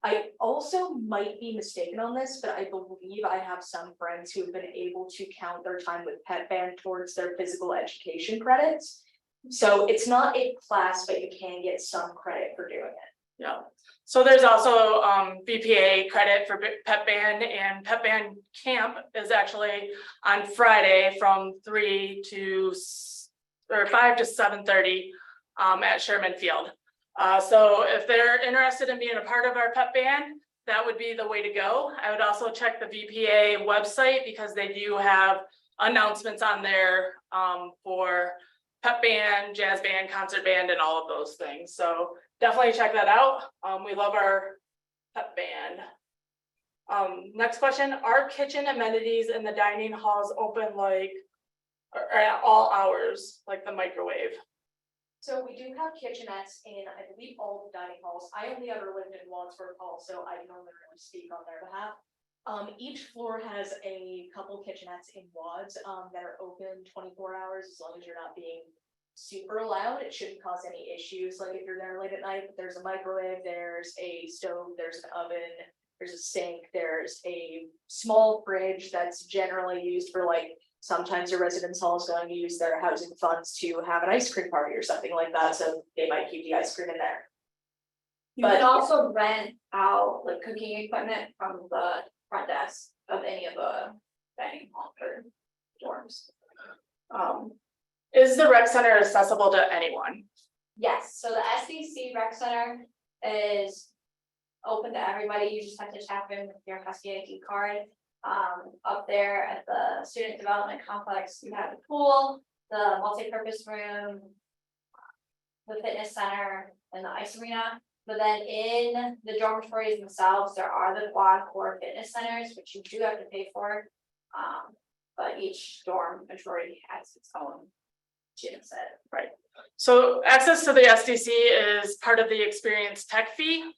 I also might be mistaken on this, but I believe I have some friends who have been able to count their time with pep band towards their physical education credits. So it's not a class, but you can get some credit for doing it. Yeah. So there's also VPA credit for pep band, and pep band camp is actually on Friday from 5 to 7:30 at Sherman Field. So if they're interested in being a part of our pep band, that would be the way to go. I would also check the VPA website because they do have announcements on there for pep band, jazz band, concert band, and all of those things. So definitely check that out. We love our pep band. Next question, are kitchen amenities in the dining halls open like or at all hours, like the microwave? So we do have kitchenettes in, I believe, all the dining halls. I only ever lived in Wadsworth Hall, so I can only really speak on their behalf. Each floor has a couple kitchenettes in Wads that are open 24 hours, as long as you're not being super loud. It shouldn't cause any issues. Like if you're there late at night, there's a microwave, there's a stove, there's an oven, there's a sink, there's a small fridge that's generally used for like, sometimes your residence hall is going to use their housing funds to have an ice cream party or something like that, so they might keep the ice cream in there. You can also rent out like cooking equipment from the front desk of any of the dining hall or dorms. Is the rec center accessible to anyone? Yes, so the SDC Rec Center is open to everybody. You just have to tap in with your Husky ID card. Up there at the student development complex, you have the pool, the multi-purpose room, the fitness center, and the ice arena. But then in the dormitories themselves, there are the quad core fitness centers, which you do have to pay for. But each dormitory has its own gym set. Right. So access to the SDC is part of the Experience Tech fee.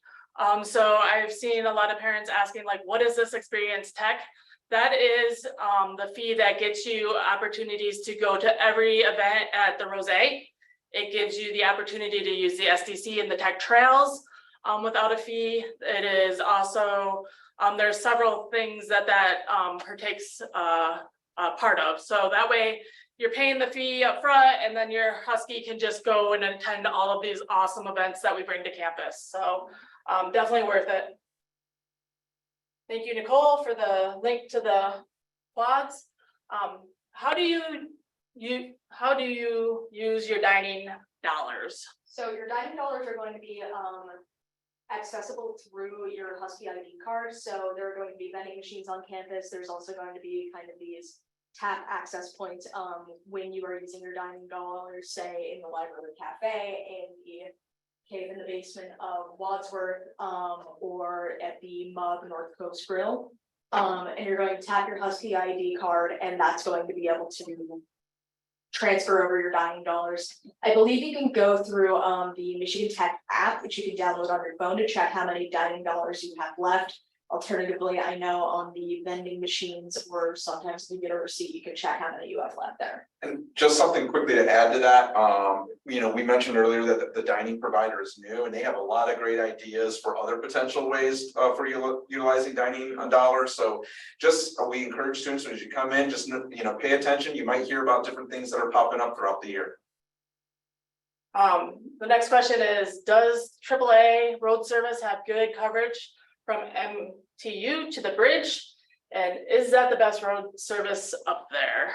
So I've seen a lot of parents asking like, what is this Experience Tech? That is the fee that gets you opportunities to go to every event at the Rosé. It gives you the opportunity to use the SDC and the tech trails. without a fee. It is also, there's several things that partakes part of. So that way you're paying the fee up front and then your Husky can just go and attend all of these awesome events that we bring to campus. So definitely worth it. Thank you, Nicole, for the link to the quads. How do you use your dining dollars? So your dining dollars are going to be accessible through your Husky ID card. So there are going to be vending machines on campus. There's also going to be kind of these tap access points when you are using your dining dollars, say in the library cafe, in the cave in the basement of Wadsworth, or at the MUB North Coast Grill. And you're going to tap your Husky ID card, and that's going to be able to transfer over your dining dollars. I believe you can go through the Michigan Tech app, which you can download on your phone to check how many dining dollars you have left. Alternatively, I know on the vending machines, or sometimes if you get a receipt, you can check how many you have left there. And just something quickly to add to that, we mentioned earlier that the dining provider is new and they have a lot of great ideas for other potential ways for utilizing dining dollars. So we encourage students as you come in, just pay attention. You might hear about different things that are popping up throughout the year. The next question is, does AAA road service have good coverage from MTU to the bridge? And is that the best road service up there?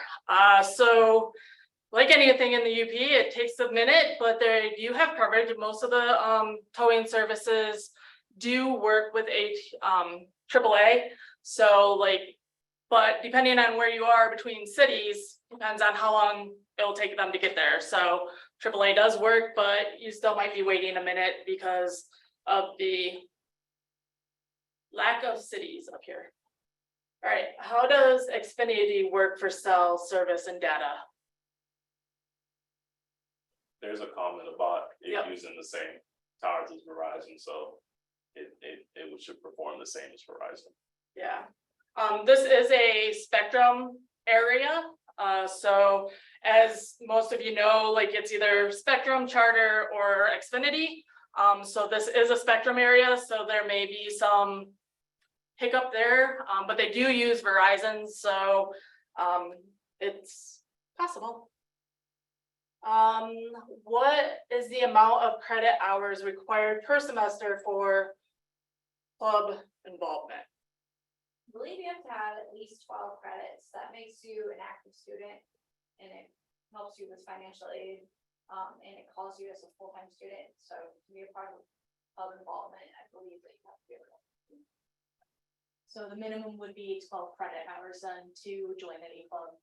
So like anything in the UP, it takes a minute, but they do have coverage. Most of the towing services do work with AAA. So but depending on where you are between cities, depends on how long it'll take them to get there. So AAA does work, but you still might be waiting a minute because of the lack of cities up here. All right, how does Xfinity work for cell service and data? There's a comment about it Yep. using the same towers as Verizon, so it should perform the same as Verizon. Yeah, this is a Spectrum area. So as most of you know, it's either Spectrum, Charter, or Xfinity. So this is a Spectrum area, so there may be some hiccup there, but they do use Verizon, so it's possible. What is the amount of credit hours required per semester for club involvement? I believe you have to have at least 12 credits. That makes you an active student and it helps you with financial aid. And it calls you as a full-time student. So to be a part of club involvement, I believe that you have to be able to. So the minimum would be 12 credit hours then to join any club.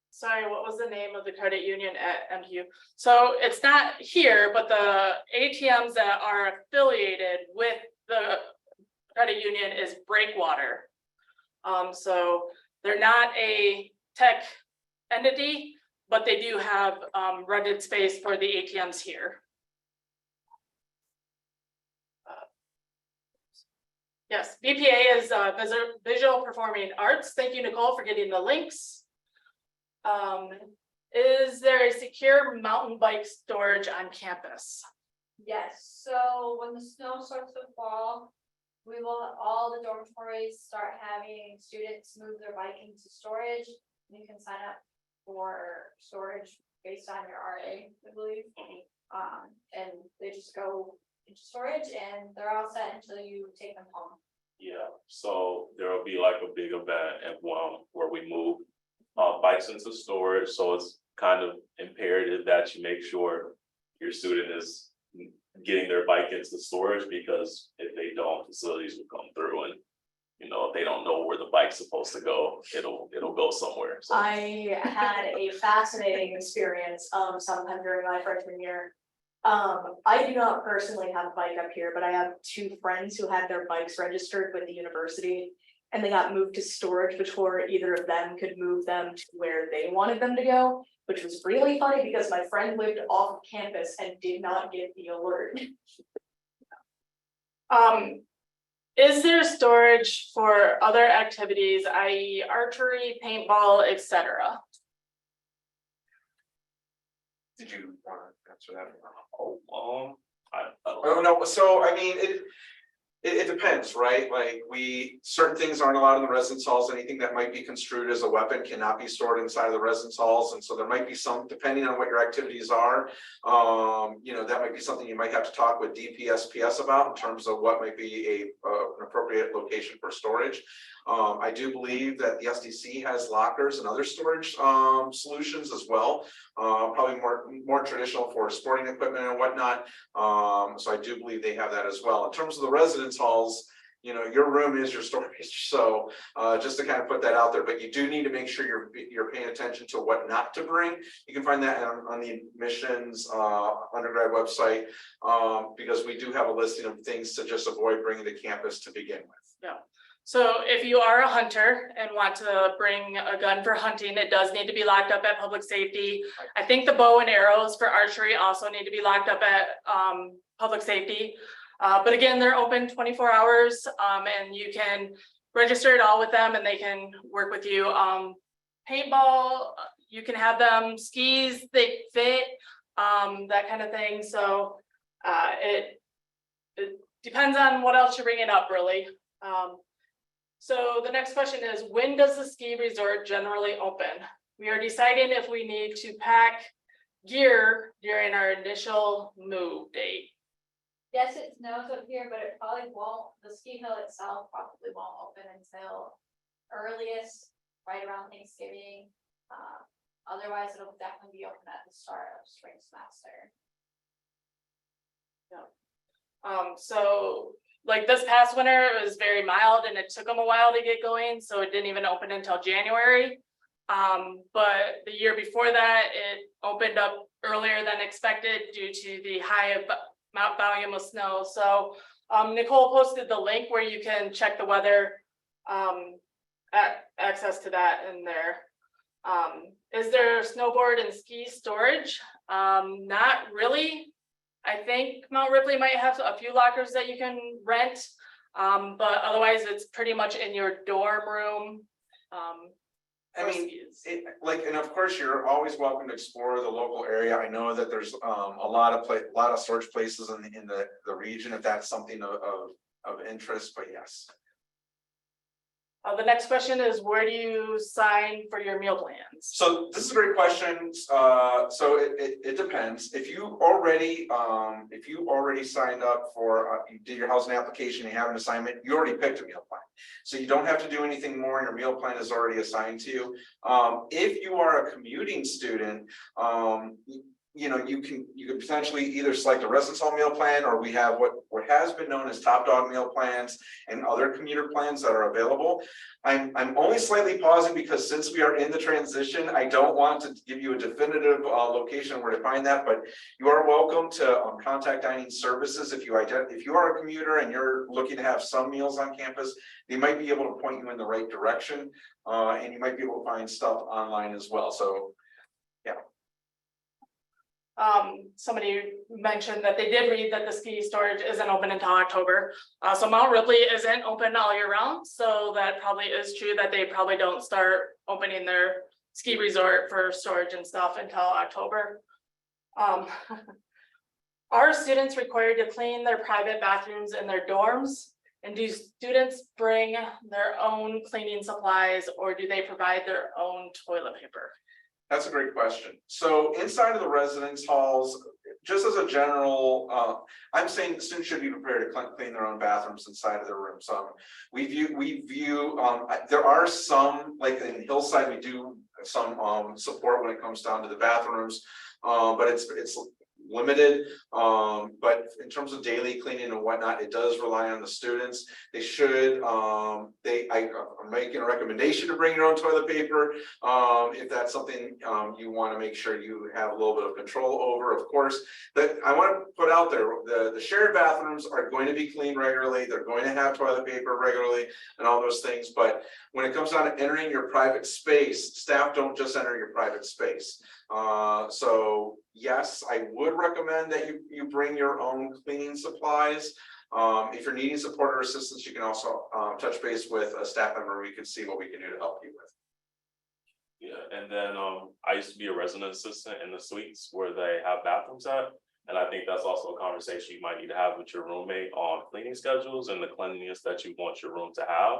Sorry, what was the name of the credit union at MTU? So it's not here, but the ATMs that are affiliated with the credit union is Breakwater. So they're not a tech entity, but they do have rented space for the ATMs here. Yes, BPA is visual performing arts. Thank you, Nicole, for getting the links. Is there a secure mountain bike storage on campus? Yes, so when the snow starts to fall, we will, all the dormitories start having students move their bike into storage. You can sign up for storage based on your RA, I believe. And they just go into storage and they're all set until you take them home. Yeah, so there will be like a big event at one where we move bikes into storage, so it's kind of imperative that you make sure your student is getting their bike into storage, because if they don't, facilities will come through and if they don't know where the bike's supposed to go, it'll go somewhere. So. I had a fascinating experience sometime during my freshman year. I do not personally have a bike up here, but I have two friends who had their bikes registered with the university, and they got moved to storage before either of them could move them to where they wanted them to go, which was really funny because my friend lived off of campus and did not get the alert. Is there storage for other activities, i.e. archery, paintball, etc.? Did you want to answer that? Oh, I don't Oh, no, so I mean, it depends, right? Like certain things aren't allowed in the residence halls. Anything that might be construed as a weapon cannot be stored inside of the residence halls. And so there might be some, depending on what your activities are, you know, that might be something you might have to talk with DPSPS about in terms of what might be an appropriate location for storage. I do believe that the SDC has lockers and other storage solutions as well. Probably more traditional for sporting equipment and whatnot. So I do believe they have that as well. In terms of the residence halls, you know, your room is your storage. So just to kind of put that out there, but you do need to make sure you're paying attention to what not to bring. You can find that on the admissions undergrad website because we do have a listing of things to just avoid bringing to campus to begin with. Yeah. So if you are a hunter and want to bring a gun for hunting, it does need to be locked up at public safety. I think the bow and arrows for archery also need to be locked up at public safety. But again, they're open 24 hours and you can register it all with them and they can work with you. Paintball, you can have them, skis, they fit, that kind of thing. So it depends on what else you're bringing up, really. So the next question is, when does the ski resort generally open? We are deciding if we need to pack gear during our initial move date. Yes, it snows up here, but it probably won't, the ski hill itself probably won't open until earliest, right around Thanksgiving. Otherwise, it'll definitely be open at the start of spring semester. So like this past winter, it was very mild and it took them a while to get going, so it didn't even open until January. But the year before that, it opened up earlier than expected due to the high volume of snow. So Nicole posted the link where you can check the weather, access to that in there. Is there snowboard and ski storage? Not really. I think Mount Ripley might have a few lockers that you can rent, but otherwise it's pretty much in your dorm room. I mean, and of course, you're always welcome to explore the local area. I know that there's a lot of storage places in the region if that's something of interest, but yes. The next question is, where do you sign for your meal plans? So this is a great question. So it depends. If you already signed up for, you did your housing application, you have an assignment, you already picked a meal plan. So you don't have to do anything more, and your meal plan is already assigned to you. If you are a commuting student, you know, you can potentially either select a residence hall meal plan, or we have what has been known as top dog meal plans and other commuter plans that are available. I'm only slightly pausing because since we are in the transition, I don't want to give you a definitive location where to find that, but you are welcome to contact dining services if you are a commuter and you're looking to have some meals on campus. They might be able to point you in the right direction, and you might be able to find stuff online as well. So, yeah. Somebody mentioned that they did read that the ski storage isn't open until October. So Mount Ripley isn't open all year round. So that probably is true that they probably don't start opening their ski resort for storage and stuff until October. Are students required to clean their private bathrooms in their dorms? And do students bring their own cleaning supplies, or do they provide their own toilet paper? That's a great question. So inside of the residence halls, just as a general, I'm saying students should be prepared to clean their own bathrooms inside of their rooms. We view there are some, like in Hillside, we do some support when it comes down to the bathrooms, but it's limited. But in terms of daily cleaning and whatnot, it does rely on the students. They should, I'm making a recommendation to bring your own toilet paper. If that's something you want to make sure you have a little bit of control over, of course. But I want to put out there, the shared bathrooms are going to be cleaned regularly. They're going to have toilet paper regularly and all those things. But when it comes down to entering your private space, staff don't just enter your private space. So yes, I would recommend that you bring your own cleaning supplies. If you're needing support or assistance, you can also touch base with a staff member. We can see what we can do to help you with. Yeah, And then I used to be a resident assistant in the suites where they have bathrooms at. And I think that's also a conversation you might need to have with your roommate on cleaning schedules and the cleanliness that you want your room to have.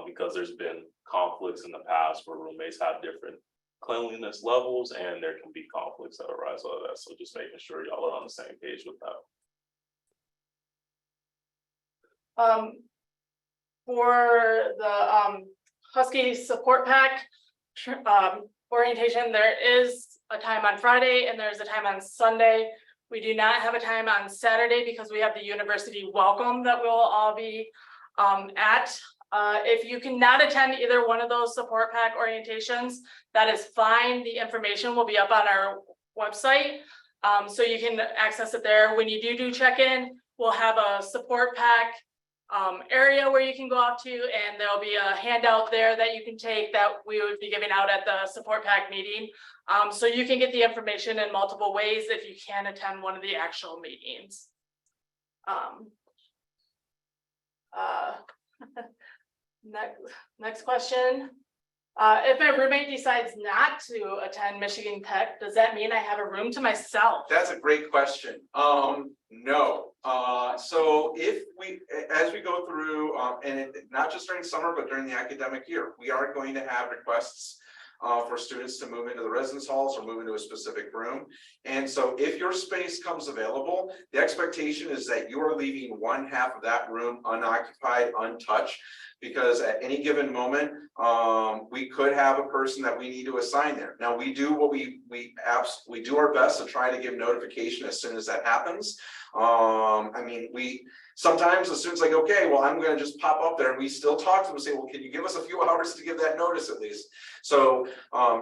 Because there's been conflicts in the past where roommates have different cleanliness levels and there can be conflicts that arise out of that. So just making sure y'all are on the same page with that. For the Husky support pack orientation, there is a time on Friday and there's a time on Sunday. We do not have a time on Saturday because we have the university welcome that we'll all be at. If you cannot attend either one of those support pack orientations, that is fine. The information will be up on our website. So you can access it there. When you do check-in, we'll have a support pack area where you can go off to, and there'll be a handout there that you can take that we would be giving out at the support pack meeting. So you can get the information in multiple ways if you can attend one of the actual meetings. Next question. If my roommate decides not to attend Michigan Tech, does that mean I have a room to myself? That's a great question. No. So as we go through, not just during summer, but during the academic year, we are going to have requests for students to move into the residence halls or move into a specific room. And so if your space comes available, the expectation is that you are leaving one half of that room unoccupied, untouched, because at any given moment, we could have a person that we need to assign there. Now we do what we do our best to try to give notification as soon as that happens. I mean, sometimes as soon as like, okay, well, I'm going to just pop up there, and we still talk to them and say, well, can you give us a few hours to give that notice at least? So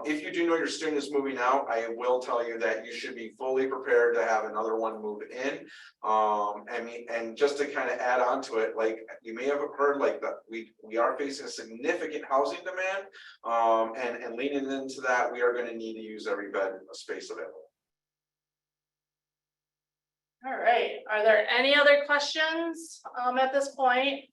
if you do know your student is moving out, I will tell you that you should be fully prepared to have another one move in. I mean, and just to kind of add on to it, like you may have heard, like that we are facing a significant housing demand, and leaning into that, we are going to need to use every bed space available. All right, are there any other questions at this point?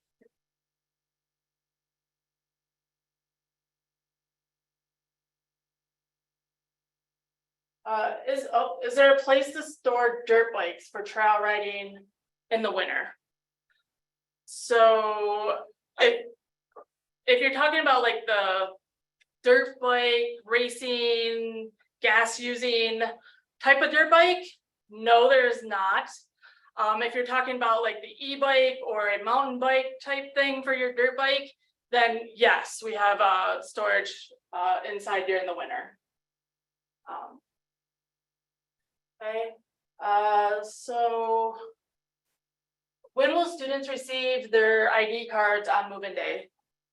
Is there a place to store dirt bikes for trail riding in the winter? So if you're talking about like the dirt bike racing, gas using type of dirt bike, no, there's not. If you're talking about like the e-bike or a mountain bike type thing for your dirt bike, then yes, we have storage inside during the winter. Okay, so when will students receive their ID cards on move-in day?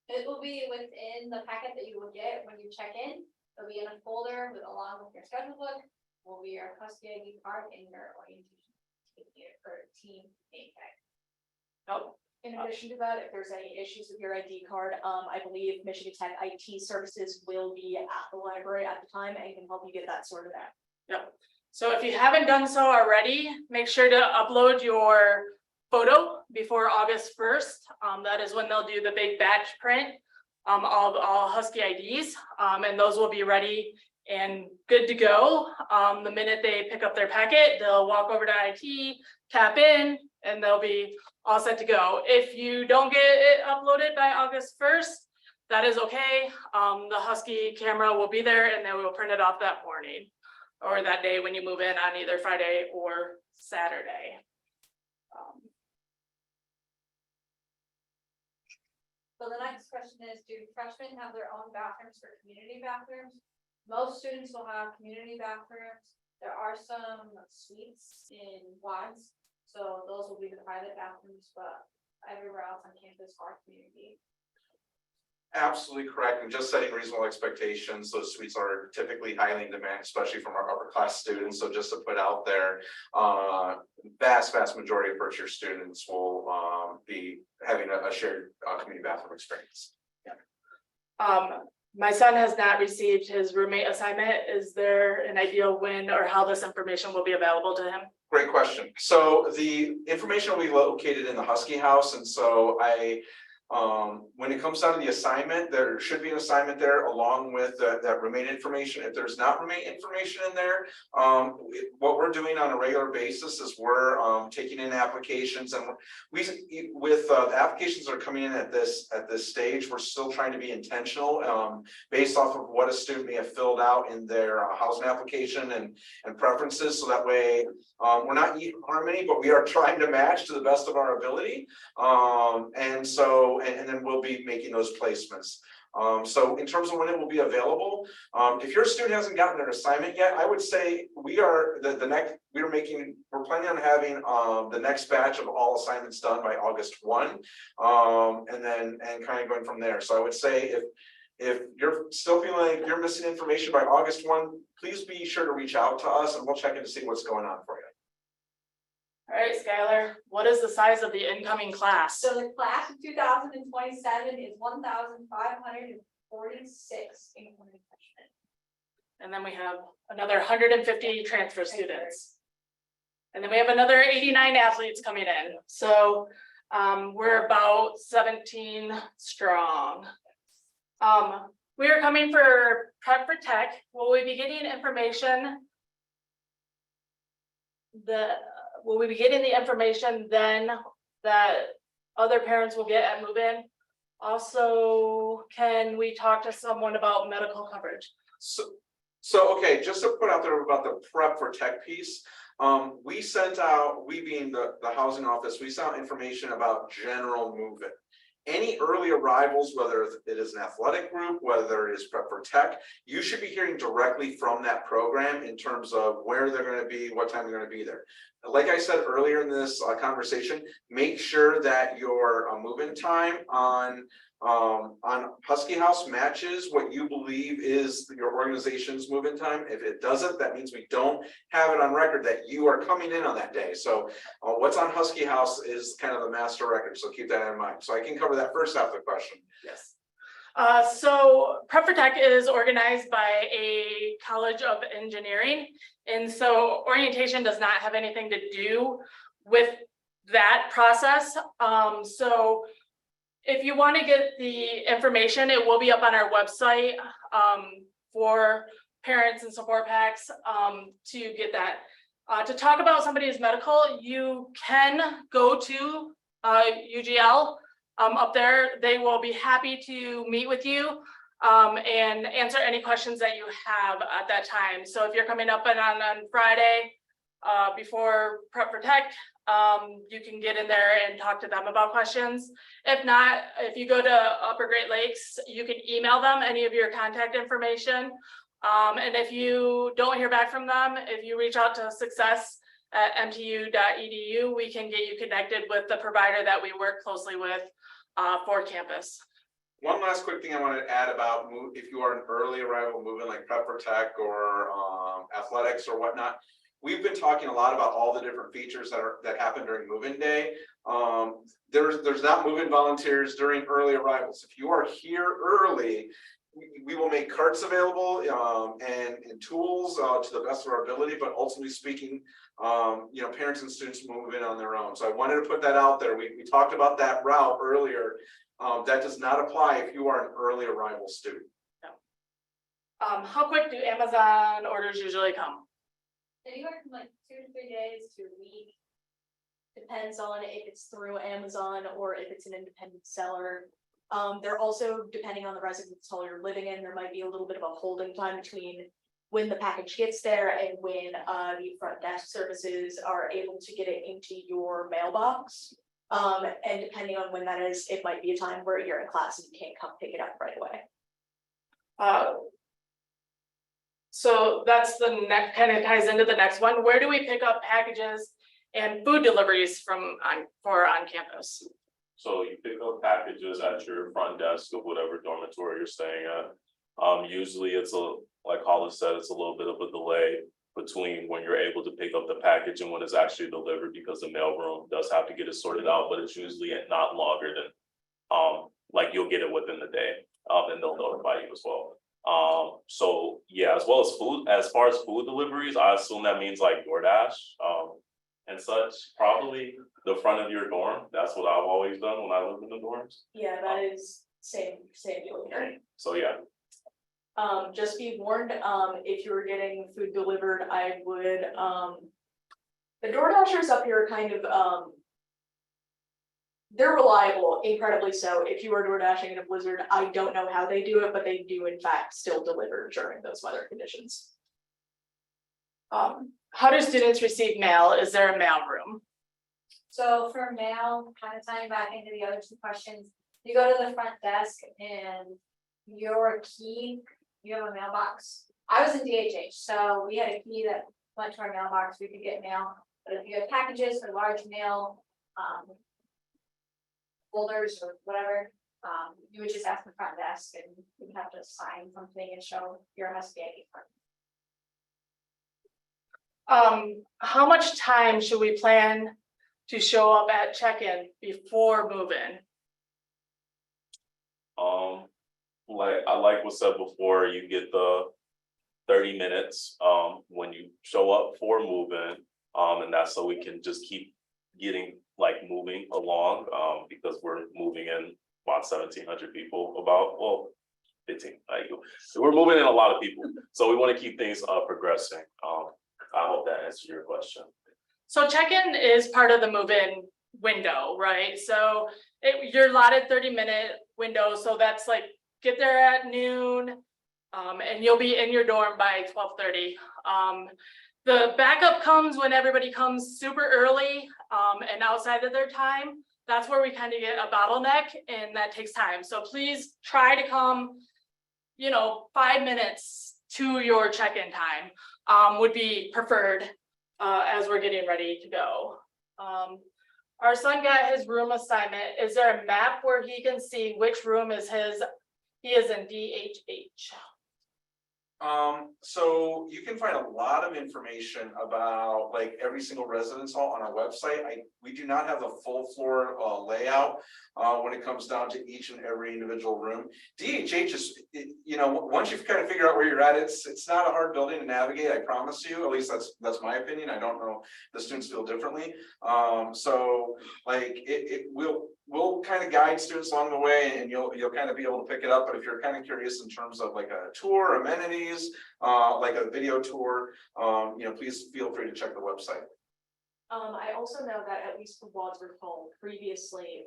It will be within the packet that you will get when you check in. It'll be in a folder along with your schedule book. Will be your Husky ID card and your orientation ticket for team name tag. Oh, In addition to that, if there's any issues with your ID card, I believe Michigan Tech IT services will be at the library at the time and can help you get that sorted out. yep. So if you haven't done so already, make sure to upload your photo before August 1st. That is when they'll do the big batch print of all Husky IDs, and those will be ready and good to go. The minute they pick up their packet, they'll walk over to IT, tap in, and they'll be all set to go. If you don't get it uploaded by August 1st, that is okay. The Husky camera will be there and they will print it off that morning or that day when you move in on either Friday or Saturday. So the next question is, do freshmen have their own bathrooms or community bathrooms? Most students will have community bathrooms. There are some suites in quads, so those will be the private bathrooms, but everywhere else on campus are community. Absolutely correct, and just setting reasonable expectations. Those suites are typically highly in demand, especially from our upper class students. So just to put out there, vast majority of first year students will be having a shared community bathroom experience. My son has not received his roommate assignment. Is there an idea when or how this information will be available to him? Great question. So the information will be located in the Husky house, and so When it comes down to the assignment, there should be an assignment there along with that remaining information. If there's not remaining information in there, what we're doing on a regular basis is we're taking in applications, and with the applications that are coming in at this stage, we're still trying to be intentional based off of what a student may have filled out in their housing application and preferences. So that way we're not eating harmony, but we are trying to match to the best of our ability. And then we'll be making those placements. So in terms of when it will be available, if your student hasn't gotten their assignment yet, I would say we're planning on having the next batch of all assignments done by August 1. And kind of going from there. So I would say if you're still feeling like you're missing information by August 1, please be sure to reach out to us and we'll check in to see what's going on for you. All right, Skylar, what is the size of the incoming class? So the class of 2027 is 1,546 incoming freshmen. And then we have another 150 transfer students. And then we have another 89 athletes coming in. So we're about 17 strong. We are coming for Prep for Tech. Will we be getting information? Will we be getting the information then that other parents will get at move-in? Also, can we talk to someone about medical coverage? So okay, just to put out there about the Prep for Tech piece, we sent out, we being the housing office, we sent out information about general move-in. Any early arrivals, whether it is an athletic group, whether it is Prep for Tech, you should be hearing directly from that program in terms of where they're going to be, what time they're going to be there. Like I said earlier in this conversation, make sure that your move-in time on Husky House matches what you believe is your organization's move-in time. If it doesn't, that means we don't have it on record that you are coming in on that day. So what's on Husky House is kind of the master record. So keep that in mind. So I can cover that first half of the question. Yes. So Prep for Tech is organized by a College of Engineering. And so orientation does not have anything to do with that process. So if you want to get the information, it will be up on our website for parents and support packs to get that. To talk about somebody's medical, you can go to UGL up there. They will be happy to meet with you and answer any questions that you have at that time. So if you're coming up on Friday before Prep for Tech, you can get in there and talk to them about questions. If not, if you go to Upper Great Lakes, you can email them any of your contact information. And if you don't hear back from them, if you reach out to success@mtu.edu, we can get you connected with the provider that we work closely with for campus. One last quick thing I wanted to add about if you are an early arrival move-in like Prep for Tech or athletics or whatnot. We've been talking a lot about all the different features that happen during move-in day. There's not move-in volunteers during early arrivals. If you are here early, we will make carts available and tools to the best of our ability, but ultimately speaking, parents and students move in on their own. So I wanted to put that out there. We talked about that route earlier. That does not apply if you are an early arrival student. No. How quick do Amazon orders usually come? Anywhere from like 2 to 3 days to a week. Depends on if it's through Amazon or if it's an independent seller. They're also, depending on the residence hall you're living in, there might be a little bit of a holding time between when the package gets there and when the front desk services are able to get it into your mailbox. And depending on when that is, it might be a time where you're in class and you can't come pick it up right away. So that's the next, kind of ties into the next one. Where do we pick up packages and food deliveries from on campus? So you pick up packages at your front desk of whatever dormitory you're staying at. Usually it's like Hollis said, it's a little bit of a delay between when you're able to pick up the package and when it's actually delivered, because the mailroom does have to get it sorted out, but it's usually not longer than like you'll get it within the day, and they'll notify you as well. So yeah, as well as food, as far as food deliveries, I assume that means like DoorDash and such, probably. the front of your dorm. That's what I've always done when I lived in the dorms. Yeah, that is same deal here. So yeah, Just be warned, if you were getting food delivered, I would, the DoorDashers up here are kind of, they're reliable, incredibly so. If you are door dashing in a blizzard, I don't know how they do it, but they do in fact still deliver during those weather conditions. How do students receive mail? Is there a mail room? So for mail, kind of tying back into the other two questions, you go to the front desk and your key, you have a mailbox. I was in DHH, so we had a key that went to our mailbox, we could get mail, but if you have packages or large mail, folders or whatever, you would just ask the front desk and you would have to sign something and show your SBA card. How much time should we plan to show up at check-in before move-in? like was said before, you get the 30 minutes when you show up for move-in, and that's so we can just keep getting moving along, because we're moving in about 1,700 people, about 15. So we're moving in a lot of people, so we want to keep things progressing. I hope that answers your question. So check-in is part of the move-in window, right? So you're allotted 30-minute window, so that's get there at noon, and you'll be in your dorm by 12:30. The backup comes when everybody comes super early and outside of their time. That's where we kind of get a bottleneck, and that takes time. So please try to come, 5 minutes to your check-in time would be preferred as we're getting ready to go. Our son got his room assignment. Is there a map where he can see which room is his? He is in DHH. So you can find a lot of information about every single residence hall on our website. We do not have the full floor layout when it comes down to each and every individual room. DHH is, once you've kind of figured out where you're at, it's not a hard building to navigate. I promise you. At least that's my opinion. I don't know if the students feel differently. So we'll kind of guide students along the way, and you'll kind of be able to pick it up. But if you're kind of curious in terms of a tour, amenities, like a video tour, please feel free to check the website. I also know that at least for Wadsworth Hall, previously,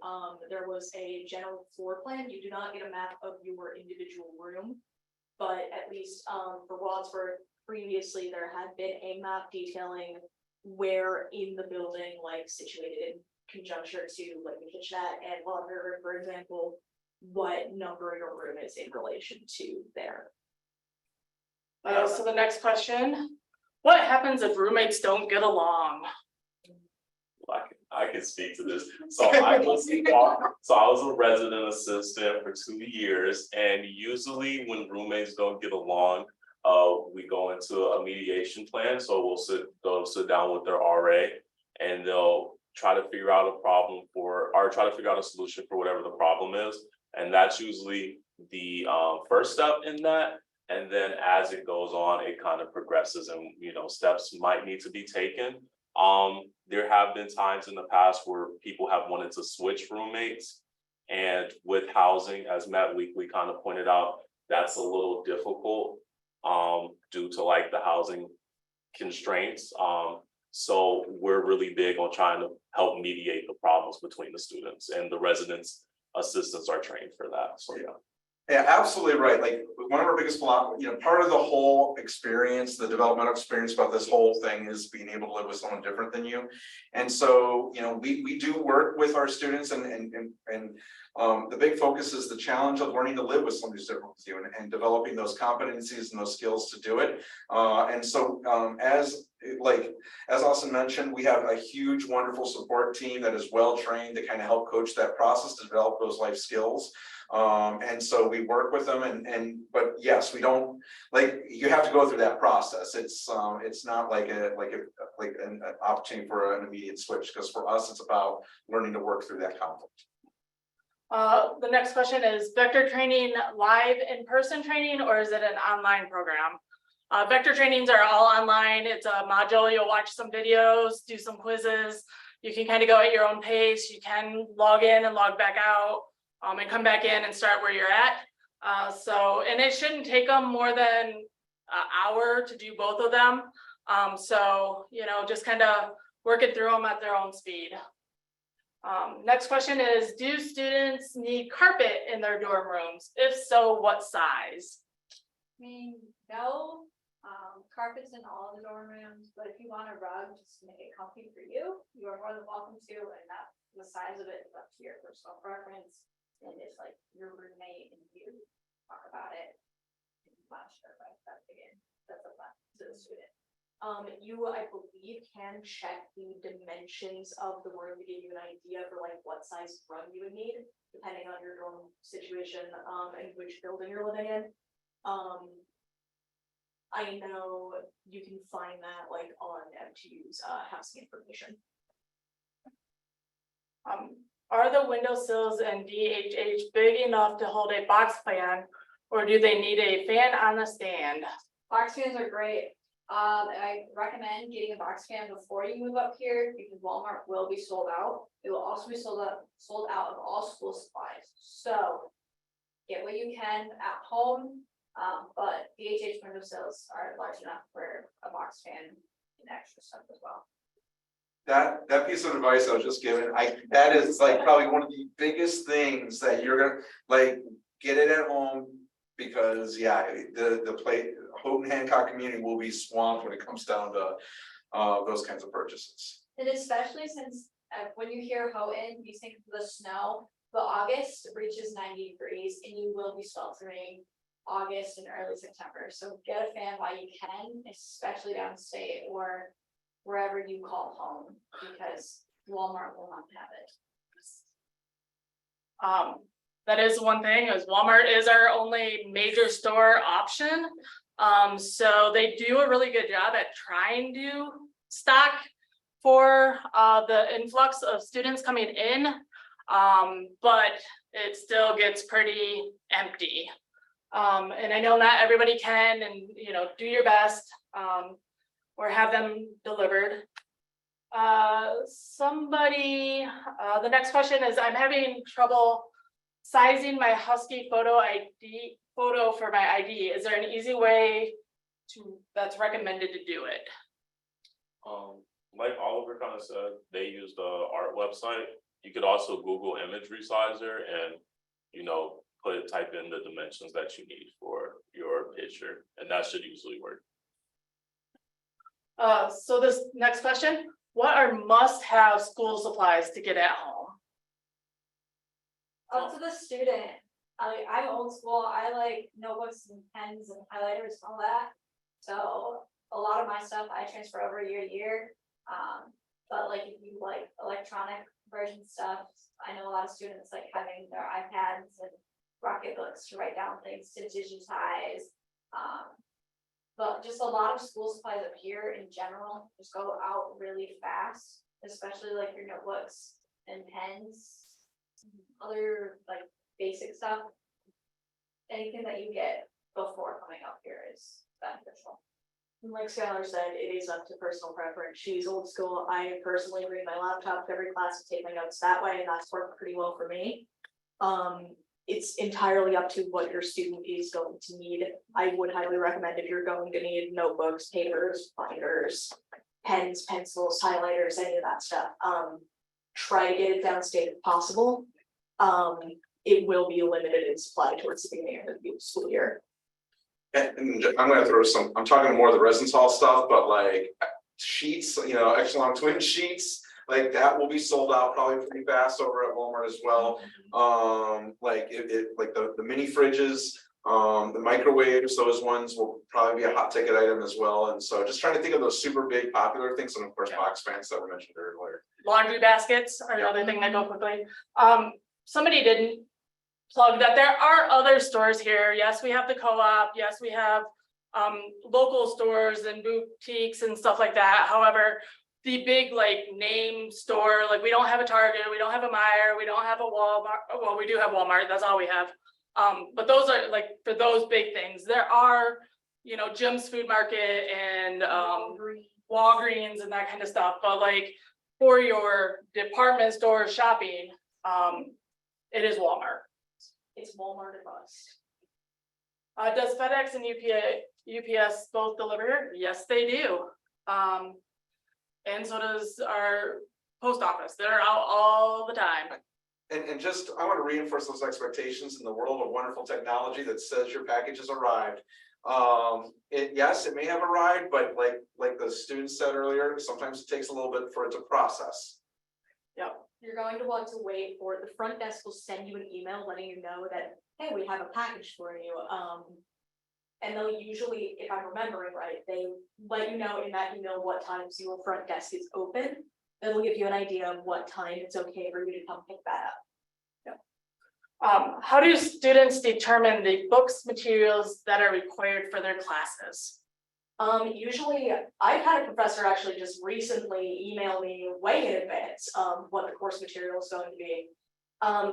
there was a general floor plan. You do not get a map of your individual room, but at least for Wadsworth, previously there had been a map detailing where in the building, situated in conjunction to the kitchenette and laundry room, for example, what number your room is in relation to there. So the next question, what happens if roommates don't get along? I can speak to this. So I was a resident assistant for 2 years, and usually when roommates don't get along, we go into a mediation plan. So they'll sit down with their RA, and they'll try to figure out try to figure out a solution for whatever the problem is. And that's usually the first step in that. And then as it goes on, it kind of progresses, and steps might need to be taken. There have been times in the past where people have wanted to switch roommates, and with housing, as Matt Weekly kind of pointed out, that's a little difficult due to the housing constraints. So we're really big on trying to help mediate the problems between the students, and the residents assistants are trained for that. So yeah. Yeah, absolutely right. One of our biggest part of the whole experience, the developmental experience about this whole thing is being able to live with someone different than you. And so, we do work with our students, and the big focus is the challenge of learning to live with someone who's different with you, and developing those competencies and those skills to do it. And so, as Austin mentioned, we have a huge, wonderful support team that is well trained to kind of help coach that process to develop those life skills. And so we work with them, but yes, we don't you have to go through that process. It's not like an opportunity for an immediate switch, because for us, it's about learning to work through that conflict. The next question is vector training live in-person training, or is it an online program? Vector trainings are all online. It's a module. You'll watch some videos, do some quizzes, You can kind of go at your own pace. You can log in and log back out, and come back in and start where you're at. And it shouldn't take them more than an hour to do both of them. Just kind of working through them at their own speed. Next question is, do students need carpet in their dorm rooms? If so, what size? I mean, no, carpets in all of the dorm rooms, but if you want a rug, just to make it comfy for you, you are more than welcome to, and that, the size of it is up to your personal preference. And it's like your roommate and you talk about it. That's again, that's a lot to the student. You, I believe, can check the dimensions of the room to give you an idea for like what size rug you would need, depending on your dorm situation, and which building you're living in. I know you can find that like on MTU's housing information. Are the windowsills and DHH big enough to hold a box fan, or do they need a fan on the stand? Box fans are great. I recommend getting a box fan before you move up here because Walmart will be sold out. It will also be sold out of all school supplies. So get what you can at home, but DHH windowsills are large enough for a box fan and extra stuff as well. That piece of advice I was just given, that is like probably one of the biggest things that you're gonna like get it at home, because the Houghton Hancock community will be swamped when it comes down to those kinds of purchases. And especially since when you hear Houghton, you think of the snow, but August reaches 90 degrees and you will be sweltering August and early September. So get a fan while you can, especially downstate or wherever you call home, because Walmart will not have it. That is one thing, is Walmart is our only major store option. So they do a really good job at trying to stock for the influx of students coming in, but it still gets pretty empty. And I know not everybody can, and do your best, or have them delivered. The next question is, I'm having trouble sizing my Husky photo for my ID. Is there an easy way that's recommended to do it? Like Oliver kind of said, they use the art website. You could also Google image resizer and, type in the dimensions that you need for your picture, and that should usually work. So this next question, what are must-have school supplies to get at home? Up to the student. I'm old school. I like notebooks and pens and highlighters and all that. So a lot of my stuff I transfer over year to year. But like if you like electronic version stuff, I know a lot of students like having their iPads and Rocket books to write down things to digitize. But just a lot of school supplies up here in general just go out really fast, especially like your notebooks and pens, other like basic stuff. Anything that you get before coming up here is beneficial. Like Skylar said, it is up to personal preference. She's old school. I personally bring my laptop to every class and take my notes that way, and that's worked pretty well for me. It's entirely up to what your student is going to need. I would highly recommend, if you're going to need notebooks, papers, binders, pens, pencils, highlighters, any of that stuff, try to get it downstate if possible. It will be limited in supply towards the beginning of the school year. And I'm gonna throw I'm talking more of the residence hall stuff, but like sheets, Echelon twin sheets, like that will be sold out probably pretty fast over at Walmart as well. Like like the mini fridges, the microwaves, those ones will probably be a hot ticket item as well. And so just trying to think of those super big popular things, and of course box fans that were mentioned earlier. Laundry baskets are another thing that go quickly. Somebody didn't plug that there are other stores here. Yes, we have the co-op. Yes, we have local stores and boutiques and stuff like that. However, the big like name store, like we don't have a Target, we don't have a Meijer, we don't have a Walmart. Well, we do have Walmart, that's all we have. But those are like for those big things. There are, Jim's Food Market and Walgreens and that kind of stuff. But like for your department store shopping, it is Walmart. It's Walmart and bust. Does FedEx and UPS both deliver here? Yes, they do. And so does our post office. They're out all the time. And just, I want to reinforce those expectations in the world of wonderful technology that says your package has arrived. Yes, it may have arrived, but like the student said earlier, sometimes it takes a little bit for it to process. Yep. You're going to want to wait for the front desk will send you an email letting you know that, hey, we have a package for you. And they'll usually, if I'm remembering right, they let you know in that email what times your front desk is open. It'll give you an idea of what time it's okay for you to come pick that up. How do students determine the books, materials that are required for their classes? Usually, I've had a professor actually just recently email me way in advance, what the course material is going to be.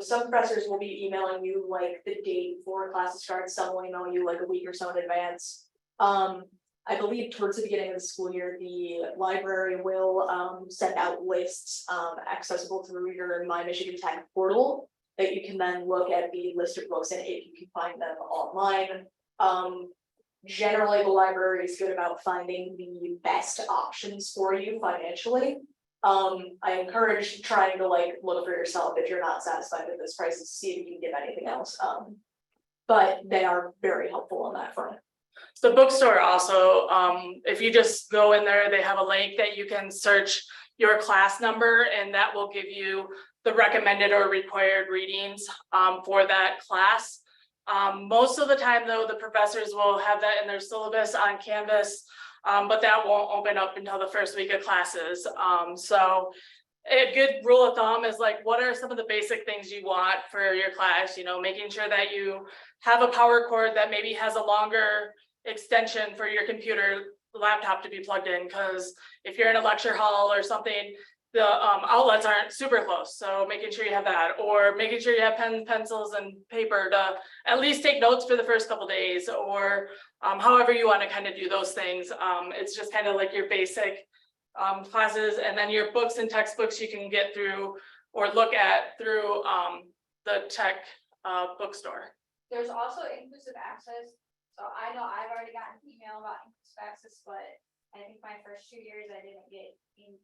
Some professors will be emailing you like the date before classes start, some will email you like a week or so in advance. I believe towards the beginning of the school year, the library will send out lists accessible through your My Michigan Tech portal that you can then look at the list of books and if you can find them online. Generally, the library is good about finding the best options for you financially. I encourage trying to like look for yourself if you're not satisfied with this price, see if you can get anything else. But they are very helpful on that front. The bookstore also, if you just go in there, they have a link that you can search your class number and that will give you the recommended or required readings for that class. Most of the time though, the professors will have that in their syllabus on Canvas, but that won't open up until the first week of classes. So a good rule of thumb is like, what are some of the basic things you want for your class? You know, making sure that you have a power cord that maybe has a longer extension for your computer laptop to be plugged in, because if you're in a lecture hall or something, the outlets aren't super close. So making sure you have that, or making sure you have pens, pencils, and paper to at least take notes for the first couple days, or however you want to kind of do those things. It's just kind of like your basic classes, and then your books and textbooks you can get through or look at through the tech bookstore. There's also inclusive access. So I know I've already gotten an email about inclusive access, but I think my first 2 years I didn't get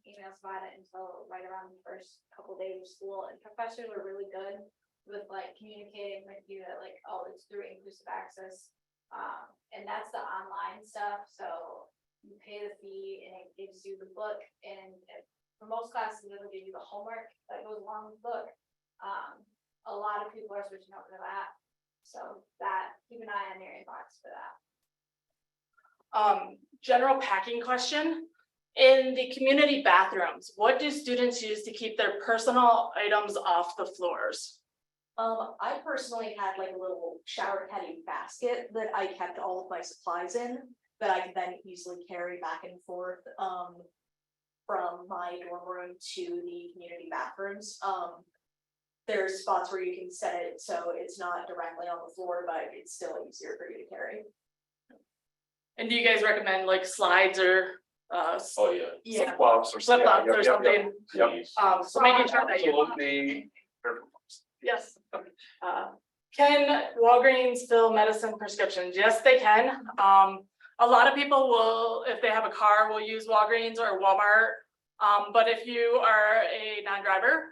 emails about it until right around the first couple days of school. And professors are really good with like communicating with you that like, oh, it's through inclusive access. And that's the online stuff. So you pay the fee and it gives you the book. And for most classes, it'll give you the homework that goes along with the book. A lot of people are switching over to that. So that, keep an eye on your inbox for that. General packing question. In the community bathrooms, what do students use to keep their personal items off the floors? I personally had like a little shower caddy basket that I kept all of my supplies in that I could then easily carry back and forth from my dorm room to the community bathrooms. There's spots where you can set it so it's not directly on the floor, but it's still easier for you to carry. And do you guys recommend like slides or Oh, yeah. Yeah. Flip-flops or flip flops or something? Please. So making sure that you. Absolutely. Yes. Can Walgreens fill medicine prescriptions? Yes, they can. A lot of people will, if they have a car, will use Walgreens or Walmart. But if you are a non-driver,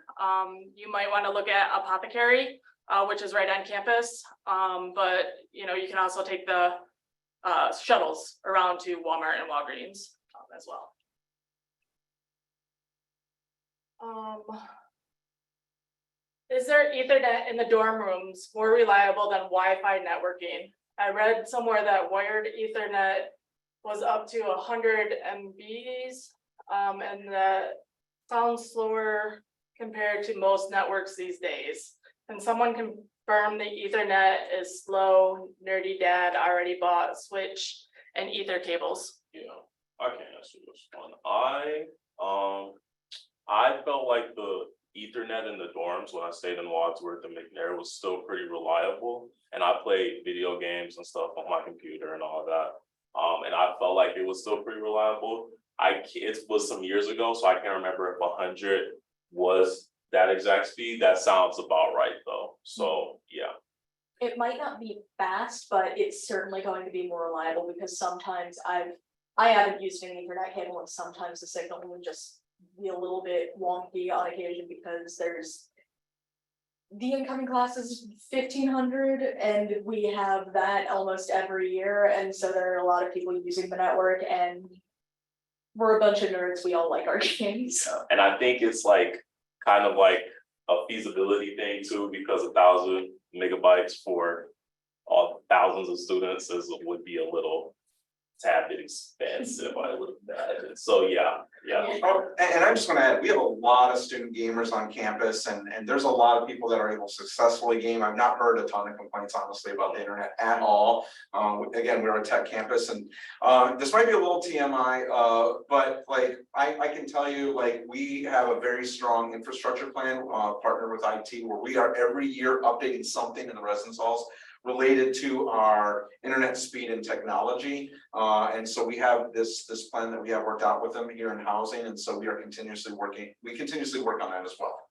you might want to look at Apothecary, which is right on campus. But you know, you can also take the shuttles around to Walmart and Walgreens as well. Is there Ethernet in the dorm rooms more reliable than Wi-Fi networking? I read somewhere that wired Ethernet was up to 100 MBs, and that sounds slower compared to most networks these days. Can someone confirm the Ethernet is slow? Nerdy dad already bought switch and ether cables. Yeah, I can answer this one. I felt like the Ethernet in the dorms when I stayed in Wadsworth and McNair was still pretty reliable. And I played video games and stuff on my computer and all of that. And I felt like it was still pretty reliable. It was some years ago, so I can't remember if 100 was that exact speed. That sounds about right though, so, yeah. It might not be fast, but it's certainly going to be more reliable because sometimes I haven't used an Ethernet cable and sometimes the signal will just be a little bit wonky on occasion because the incoming class is 1500 and we have that almost every year, and so there are a lot of people using the network and we're a bunch of nerds, we all like our games. And I think it's like, kind of like a feasibility thing too, because 1,000 megabytes for all thousands of students would be a little tad bit expensive, I would imagine. So, yeah. Oh, and I'm just gonna add, we have a lot of student gamers on campus and there's a lot of people that are able to successfully game. I've not heard a ton of complaints honestly about the internet at all. Again, we're a tech campus and this might be a little TMI, but like I can tell you, like we have a very strong infrastructure plan, partnered with IT, where we are every year updating something in the residence halls related to our internet speed and technology. And so we have this plan that we have worked out with them here in housing. And so we continuously work on that as well.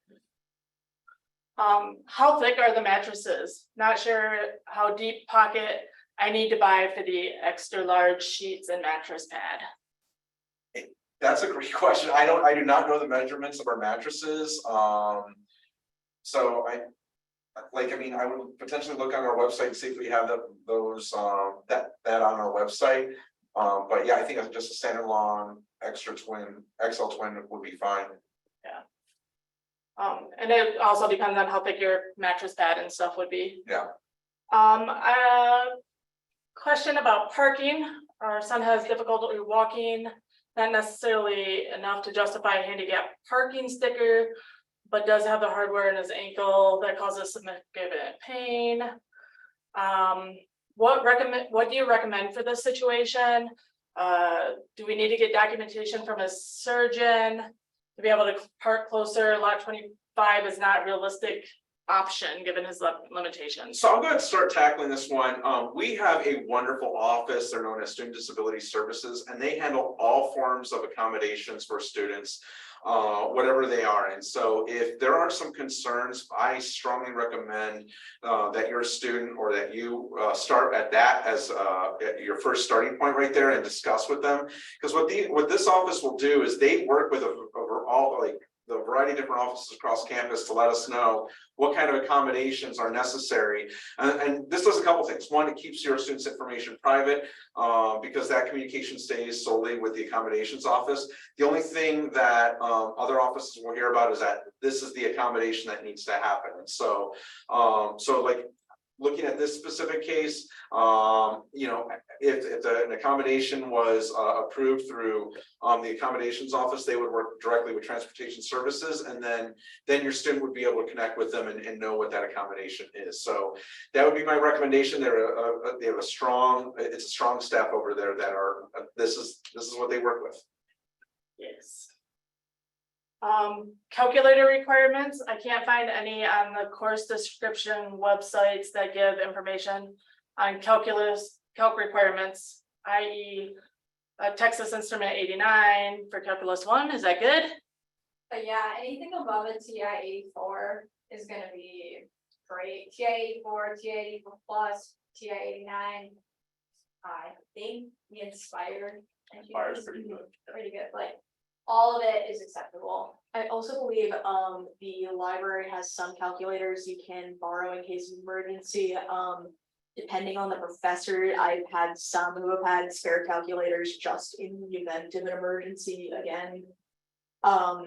How thick are the mattresses? Not sure how deep pocket I need to buy for the extra large sheets and mattress pad. That's a great question. I do not know the measurements of our mattresses. So I would potentially look on our website and see if we have that on our website. But yeah, I think just a standard long XL twin would be fine. And it also depends on how thick your mattress pad and stuff would be. Yeah. Question about parking. Our son has difficulty walking, not necessarily enough to justify a handicap parking sticker, but does have the hardware in his ankle that causes significant pain. What do you recommend for this situation? Do we need to get documentation from a surgeon to be able to park closer? Lot 25 is not a realistic option given his limitations. So I'm going to start tackling this one. We have a wonderful office. They're known as Student Disability Services, and they handle all forms of accommodations for students, whatever they are. And so if there are some concerns, I strongly recommend that you're a student or that you start at that as at your first starting point right there and discuss with them. Because what this office will do is they work with the variety of different offices across campus to let us know what kind of accommodations are necessary. And this does a couple things. One, it keeps your students' information private because that communication stays solely with the accommodations office. The only thing that other offices will hear about is that this is the accommodation that needs to happen. And so, like looking at this specific case, if an accommodation was approved through the accommodations office, they would work directly with transportation services, and then your student would be able to connect with them and know what that accommodation is. So that would be my recommendation. They have a strong staff over there that are this is what they work with. Yes. Calculator requirements. I can't find any on the course description websites that give information on calc requirements, i.e. Texas Instrument 89 for Calculus 1. Is that good? But yeah, anything above a TI 84 is gonna be great. TI 84, TI 84 plus, TI 89. I think the Inspired. Inspired's pretty good. Pretty good, like all of it is acceptable. I also believe the library has some calculators you can borrow in case of emergency. Depending on the professor, I've had some who have had spare calculators just in the event of an emergency again. I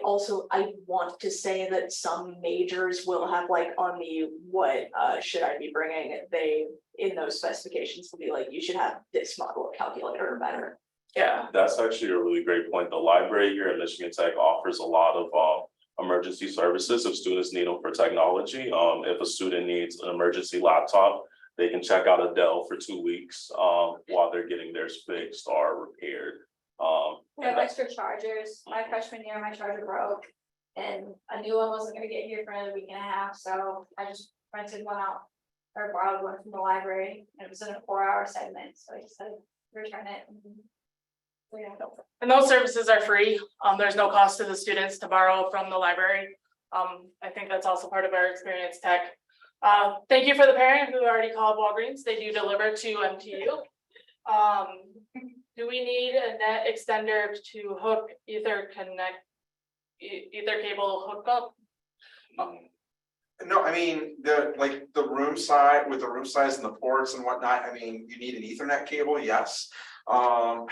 want to say that some majors will have like on the what should I be bringing, they in those specifications will be like, you should have this model of calculator or better. Yeah. That's actually a really great point. The library here at Michigan Tech offers a lot of emergency services if students need them for technology. If a student needs an emergency laptop, they can check out a Dell for 2 weeks while they're getting theirs fixed or repaired. We have extra chargers. My freshman year, my charger broke and a new one wasn't gonna get here for another week and a half, so I just rented one out or borrowed one from the library, and it was in a 4-hour segment, so I just said, return it. And those services are free. There's no cost to the students to borrow from the library. I think that's also part of our experience tech. Thank you for the parent who already called Walgreens. They do deliver to MTU. Do we need a net extender to hook either cable hookup? No, I mean, the room size, with the room size and the ports and whatnot, I mean, you need an Ethernet cable, yes. I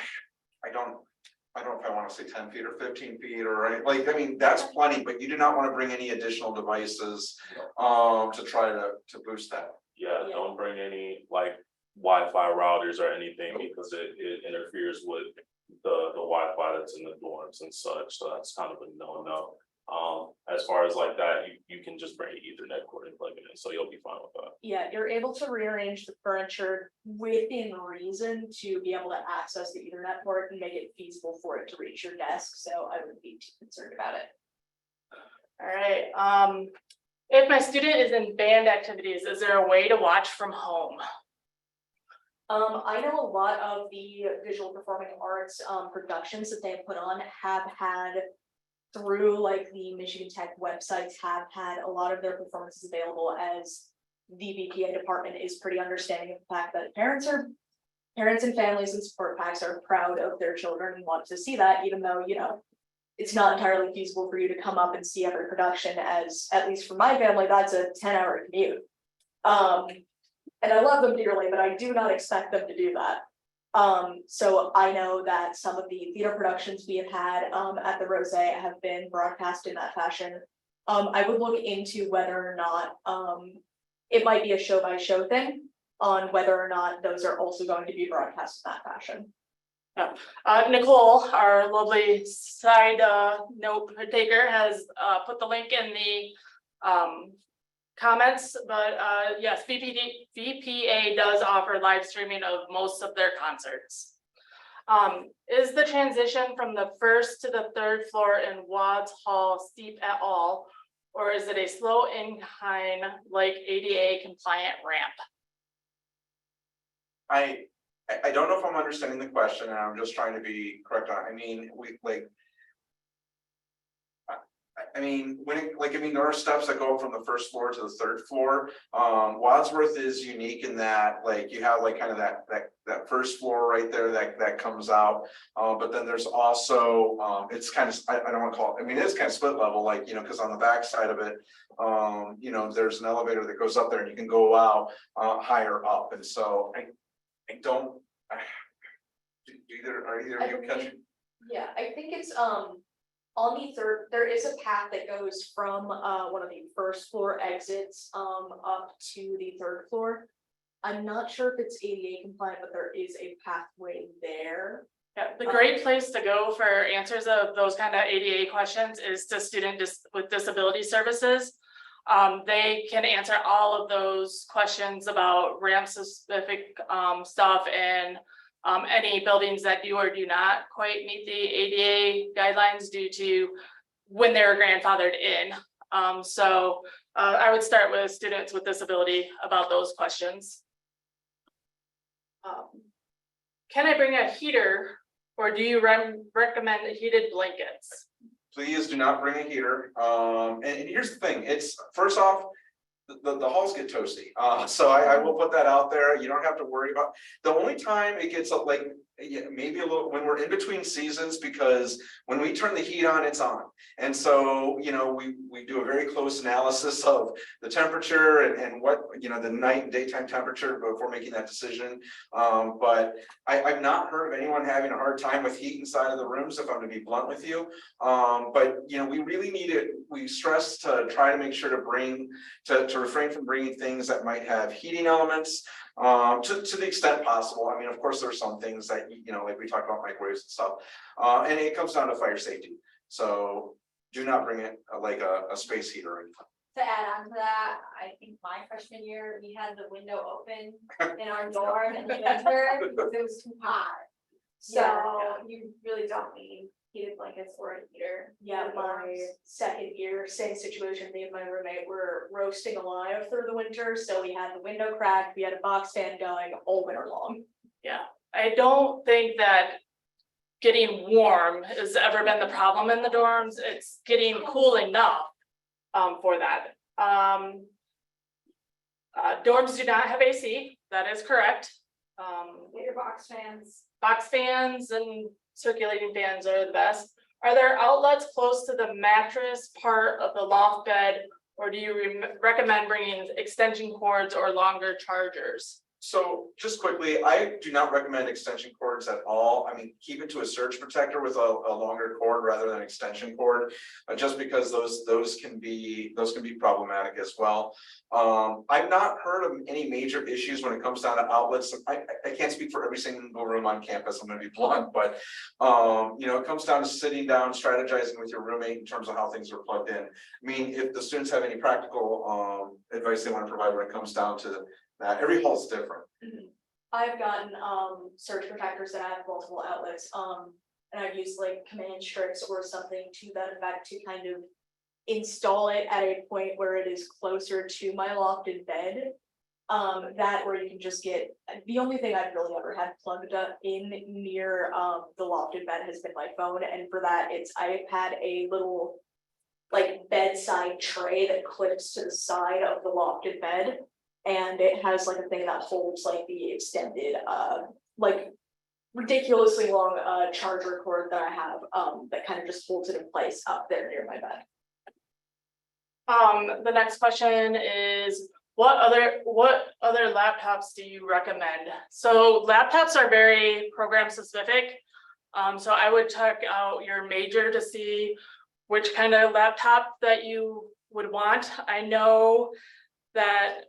don't know if I want to say 10 feet or 15 feet or right, like, I mean, that's plenty, but you do not want to bring any additional devices to try to boost that. Yeah, don't bring any like Wi-Fi routers or anything because it interferes with the Wi-Fi that's in the dorms and such. So that's kind of a no-no. As far as like that, you can just bring an Ethernet cord and plug it in, so you'll be fine with that. Yeah, you're able to rearrange the furniture within reason to be able to access the Ethernet port and make it feasible for it to reach your desk, so I wouldn't be too concerned about it. All right, if my student is in band activities, is there a way to watch from home? I know a lot of the visual performing arts productions that they've put on have had, through like the Michigan Tech websites, have had a lot of their performances available, as the VPA department is pretty understanding of the fact that parents and families and support packs are proud of their children and want to see that, even though, you know, it's not entirely feasible for you to come up and see every production, as at least for my family, that's a 10-hour commute. And I love them dearly, but I do not expect them to do that. So I know that some of the theater productions we have had at the Rose have been broadcast in that fashion. I would look into whether or not it might be a show by show thing on whether or not those are also going to be broadcast in that fashion. Nicole, our lovely side note taker, has put the link in the comments, but yes, VPA does offer live streaming of most of their concerts. Is the transition from the first to the third floor in Watts Hall steep at all, or is it a slow incline like ADA compliant ramp? I don't know if I'm understanding the question, and I'm just trying to be correct on it. I mean, there are steps that go from the first floor to the third floor. Wadsworth is unique in that, like, you have like kind of that first floor right there that comes out. But then there's also, it's kind of, I don't want to call it, I mean, it's kind of split level, like, you know, because on the back side of it, you know, there's an elevator that goes up there and you can go out higher up. And so I don't, are either of you catching? Yeah, I think it's on the third, there is a path that goes from one of the first floor exits up to the third floor. I'm not sure if it's ADA compliant, but there is a pathway there. Yeah, the great place to go for answers of those kind of ADA questions is to students with disability services. They can answer all of those questions about ramp specific stuff and any buildings that do or do not quite meet the ADA guidelines due to when they're grandfathered in. So I would start with students with disability about those questions. Can I bring a heater, or do you recommend heated blankets? Please do not bring a heater. And here's the thing, it's first off, the halls get toasty. So I will put that out there. You don't have to worry about, the only time it gets like, yeah, maybe a little when we're in between seasons, because when we turn the heat on, it's on. And so, you know, we do a very close analysis of the temperature and what, you know, the night and daytime temperature before making that decision. But I've not heard of anyone having a hard time with heat inside of the rooms, if I'm to be blunt with you. But, you know, we really need it. We stress to try to make sure to bring, to refrain from bringing things that might have heating elements. To the extent possible. I mean, of course, there's some things that, you know, like we talked about microwaves and stuff, and it comes down to fire safety. So do not bring it like a space heater or anything. To add on to that, I think my freshman year, we had the window open in our dorm in the winter because it was too hot. So you really don't need heated blankets or a heater. Yeah, my second year, same situation. Me and my roommate were roasting alive through the winter, so we had the window cracked, we had a box fan going all winter long. Yeah, I don't think that getting warm has ever been the problem in the dorms. It's getting cool enough for that. Dorms do not have AC, that is correct. Get your box fans. Box fans and circulating fans are the best. Are there outlets close to the mattress part of the loft bed? Or do you recommend bringing extension cords or longer chargers? So just quickly, I do not recommend extension cords at all. I mean, keep it to a surge protector with a longer cord rather than extension cord, just because those can be problematic as well. I've not heard of any major issues when it comes down to outlets. I can't speak for every single room on campus, I'm gonna be blunt, but you know, it comes down to sitting down, strategizing with your roommate in terms of how things are plugged in. I mean, if the students have any practical advice they want to provide when it comes down to that, every hall is different. I've gotten surge protectors that have multiple outlets, and I've used like command strips or something to that effect to kind of install it at a point where it is closer to my lofted bed. That where you can just get, the only thing I've really ever had plugged up in near the lofted bed has been my phone, and for that I've had a little like bedside tray that clips to the side of the lofted bed. And it has like a thing that holds like the extended, like ridiculously long charger cord that I have, that kind of just holds it in place up there near my bed. The next question is, what other laptops do you recommend? So laptops are very program specific. So I would check out your major to see which kind of laptop that you would want. I know that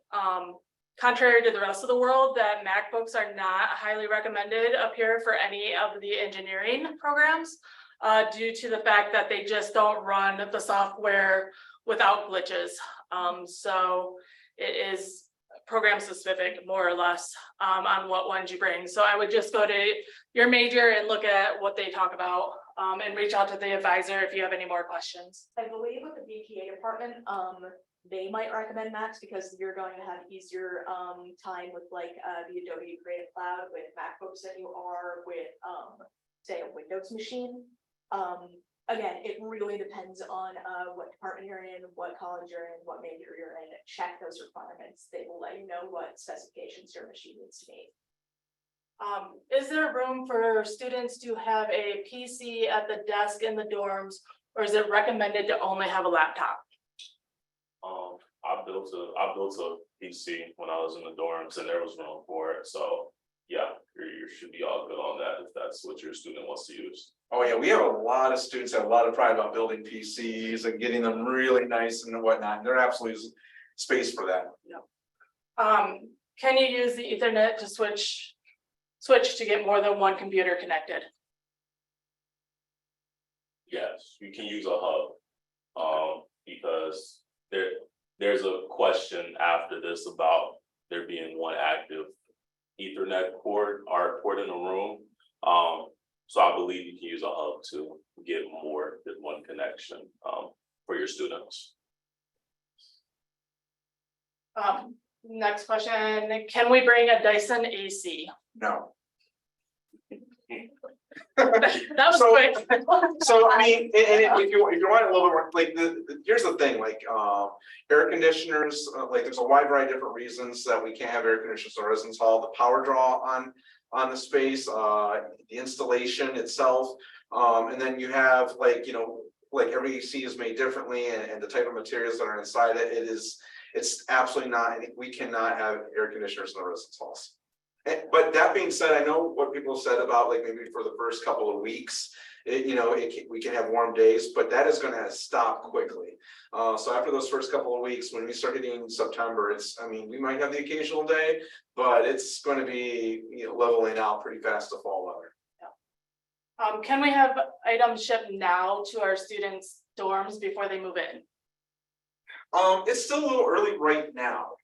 contrary to the rest of the world, that MacBooks are not highly recommended up here for any of the engineering programs due to the fact that they just don't run the software without glitches. So it is program specific more or less on what ones you bring. So I would just go to your major and look at what they talk about and reach out to the advisor if you have any more questions. I believe with the BPA department, they might recommend Macs because you're going to have easier time with like the Adobe Creative Cloud with MacBooks than you are with say a Windows machine. Again, it really depends on what department you're in, what college you're in, what major you're in. Check those requirements. They will let you know what specifications your machine needs to meet. Is there room for students to have a PC at the desk in the dorms, or is it recommended to only have a laptop? I built a PC when I was in the dorms and there was room for it. So yeah, you should be all good on that if that's what your student wants to use. Oh yeah, we have a lot of students that have a lot of pride about building PCs and getting them really nice and whatnot. There absolutely is space for that. Can you use the Ethernet to switch to get more than one computer connected? Yes, you can use a hub, because there's a question after this about there being one active Ethernet port or port in the room. So I believe you can use a hub to get more than one connection for your students. Next question, can we bring a Dyson AC? No. That was So- quick. So I mean, and if you want a little bit more, like here's the thing, like air conditioners, like there's a wide variety of different reasons that we can't have air conditioners in the residence hall. The power draw on the space, the installation itself, and then you have like, you know, like every AC is made differently, and the type of materials that are inside it. It's absolutely not. We cannot have air conditioners in the residence halls. But that being said, I know what people said about like maybe for the first couple of weeks, we can have warm days, but that is going to stop quickly. So after those first couple of weeks, when we start hitting September, we might have the occasional day, but it's going to be leveling out pretty fast to fall weather. Can we have items shipped now to our students' dorms before they move in? It's still a little early right now.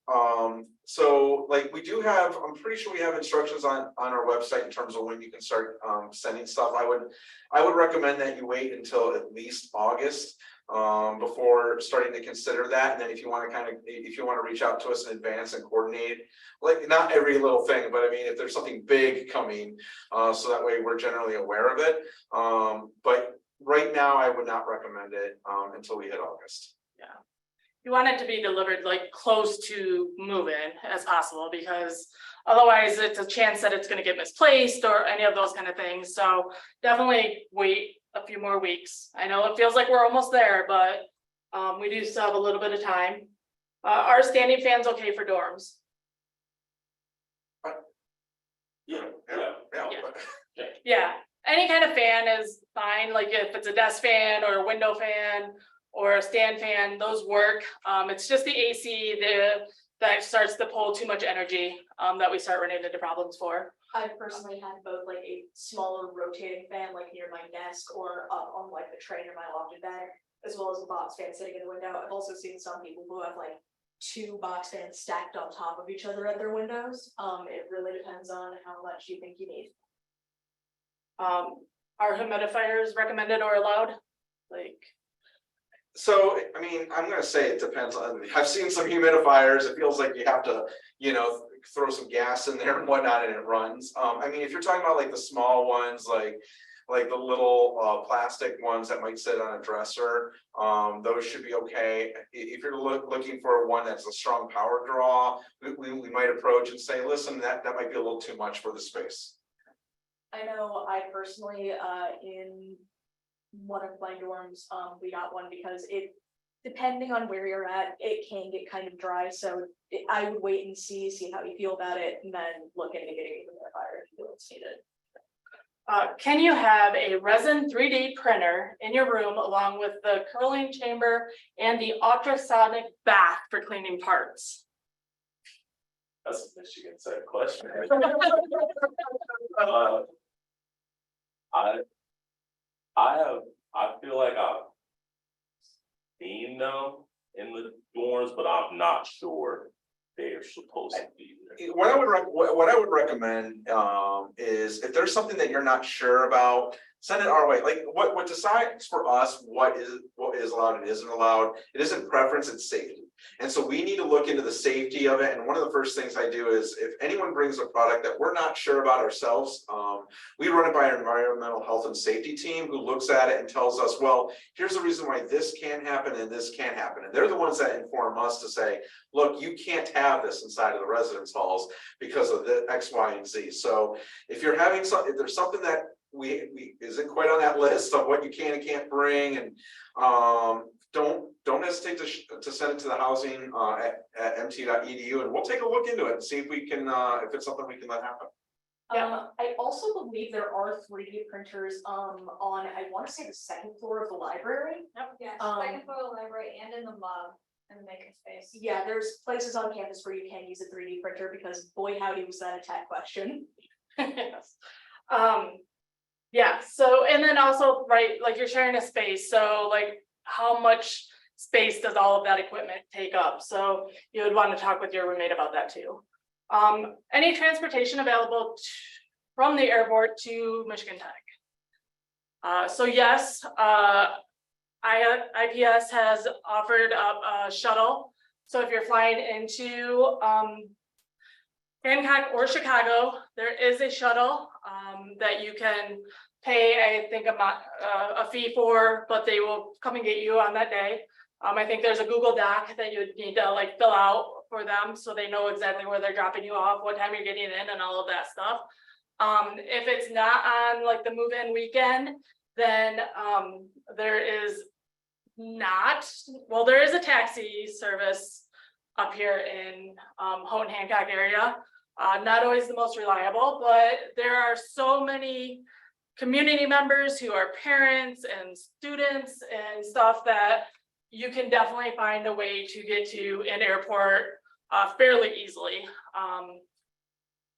So like we do have, I'm pretty sure we have instructions on our website in terms of when you can start sending stuff. I would recommend that you wait until at least August. before starting to consider that. And then if you want to reach out to us in advance and coordinate, like not every little thing, but I mean, if there's something big coming, so that way we're generally aware of it. But right now, I would not recommend it, until we hit August. Yeah. You want it to be delivered like close to move-in as possible, because otherwise it's a chance that it's gonna get misplaced or any of those kind of things. So definitely wait a few more weeks. I know it feels like we're almost there, but we do still have a little bit of time. Are standing fans okay for dorms? Yeah. Yeah, any kind of fan is fine, like if it's a desk fan or a window fan or a stand fan, those work. It's just the AC that starts to pull too much energy, that we start running into problems for. I've personally had both like a smaller rotating fan like near my desk or up on like the tray near my lofted bed, as well as a box fan sitting in the window. I've also seen some people who have like 2 box fans stacked on top of each other at their windows. It really depends on how much you think you need. Are humidifiers recommended or allowed? Like, So, I mean, I'm gonna say it depends on, I've seen some humidifiers, it feels like you have to, throw some gas in there and whatnot and it runs. I mean, if you're talking about like the small ones, like the little plastic ones that might sit on a dresser, those should be okay. If you're looking for one that's a strong power draw, we might approach and say, listen, that might be a little too much for the space. I know I personally, in one of my dorms, we got one because depending on where you're at, it can get kind of dry, so I would wait and see how you feel about it, and then look into getting a humidifier if you feel it's needed. can you have a resin 3D printer in your room along with the curling chamber and the ultrasonic bath for cleaning parts? That's a Michigan side question. I feel like I've seen them in the dorms, but I'm not sure they're supposed to be there. What I would recommend, is if there's something that you're not sure about, send it our way. Like what decides for us, what is allowed and isn't allowed, it isn't preference, it's safety. And so we need to look into the safety of it. And one of the first things I do is if anyone brings a product that we're not sure about ourselves, we run it by our environmental health and safety team who looks at it and tells us, well, here's the reason why this can happen and this can't happen. And they're the ones that inform us to say, look, you can't have this inside of the residence halls because of the X, Y, and Z. So if you're having if there's something that we isn't quite on that list of what you can and can't bring, and don't hesitate to send it to the housing at mt.edu, and we'll take a look into it and see if we can if it's something we can let happen. I also believe there are 3D printers on, I want to say, the 2nd floor of the library. Yeah, second floor of the library and in the MUB and the makerspace. Yeah, there's places on campus where you can use a 3D printer, because boy howdy was that a tech question. Yes. Yeah, so, and then also, right, like you're sharing a space, so like how much space does all of that equipment take up? So you would want to talk with your roommate about that too. Any transportation available from the airport to Michigan Tech? So yes, IPS has offered up a shuttle. So if you're flying into Hancock or Chicago, there is a shuttle that you can pay, I think, a fee for, but they will come and get you on that day. I think there's a Google Doc that you would need to like fill out for them, so they know exactly where they're dropping you off, what time you're getting in, and all of that stuff. If it's not on like the move-in weekend, then there is a taxi service up here in Houghton Hancock area. Not always the most reliable, but there are so many community members who are parents and students and stuff that you can definitely find a way to get to an airport fairly easily.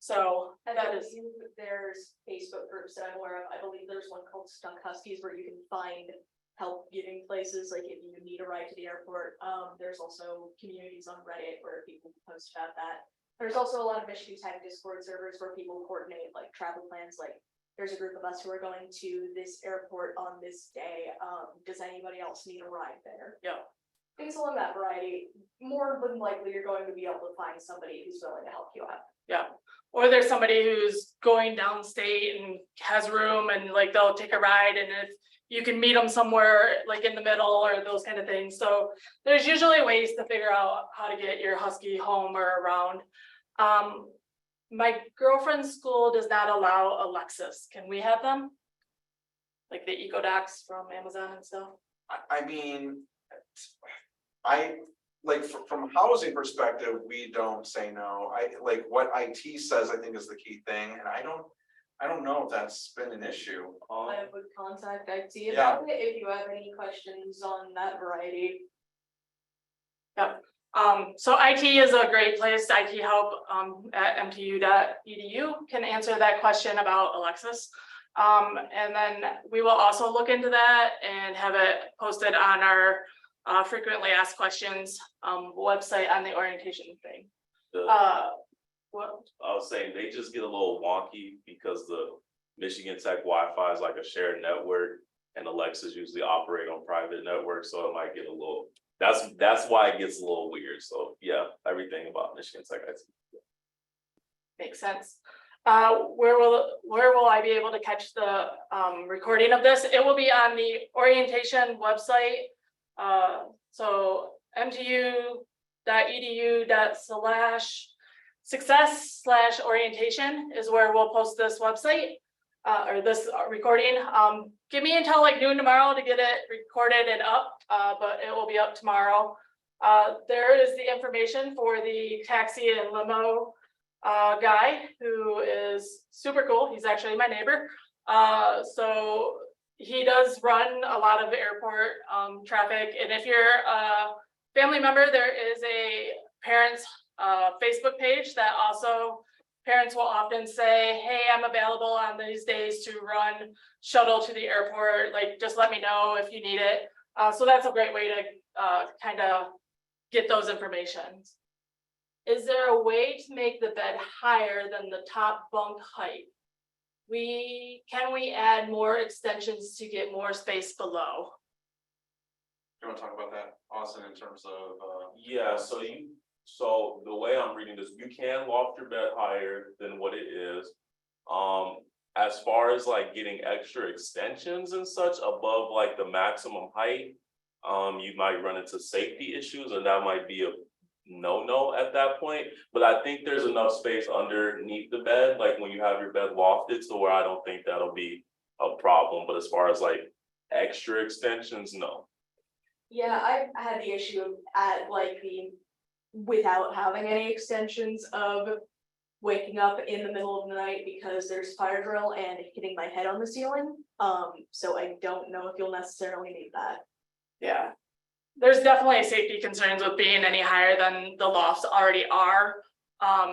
So that is. There's Facebook groups that I'm aware of. I believe there's one called Stunk Huskies where you can find help getting places, like if you need a ride to the airport. There's also communities on Reddit where people post about that. There's also a lot of Michigan Tech Discord servers where people coordinate like travel plans, like there's a group of us who are going to this airport on this day. Does anybody else need a ride there? Yeah. Things along that variety, more than likely you're going to be able to find somebody who's willing to help you out. Yeah, or there's somebody who's going downstate and has room and like they'll take a ride, and if you can meet them somewhere like in the middle or those kind of things. So there's usually ways to figure out how to get your husky home or around. My girlfriend's school does not allow Alexis. Can we have them? Like the Eco Docs from Amazon and stuff? I mean, like from a housing perspective, we don't say no. Like what IT says, I think is the key thing, and I don't know if that's been an issue. I would contact IT Yeah. about it if you have any questions on that variety. Yep. So IT is a great place. IT help at mtu.edu can answer that question about Alexis. And then we will also look into that and have it posted on our frequently asked questions website on the orientation thing. What? I was saying they just get a little wonky because the Michigan Tech Wi-Fi is like a shared network, and Alexas usually operate on private networks, so it might get a little. That's why it gets a little weird. So yeah, everything about Michigan Tech, I see. Makes sense. Where will I be able to catch the recording of this? It will be on the orientation website. So mtu.edu/success/orientation is where we'll post this website or this recording. Give me until like noon tomorrow to get it recorded and up, but it will be up tomorrow. There is the information for the taxi and limo guy who is super cool. He's actually my neighbor. So he does run a lot of airport traffic. And if you're a family member, there is a parents Facebook page that also parents will often say, hey, I'm available on these days to run shuttle to the airport. Like, just let me know if you need it. So that's a great way to kind of get those informations. Is there a way to make the bed higher than the top bunk height? Can we add more extensions to get more space below? You want to talk about that, Austin, in terms of? Yeah, so the way I'm reading this, you can loft your bed higher than what it is. As far as like getting extra extensions and such above like the maximum height, you might run into safety issues, and that might be a no at that point. But I think there's enough space underneath the bed, like when you have your bed lofted, so where I don't think that'll be a problem. But as far as like extra extensions, no. Yeah, I had the issue of without having any extensions of waking up in the middle of the night because there's fire drill and hitting my head on the ceiling. So I don't know if you'll necessarily need that. Yeah, there's definitely safety concerns with being any higher than the lofts already are.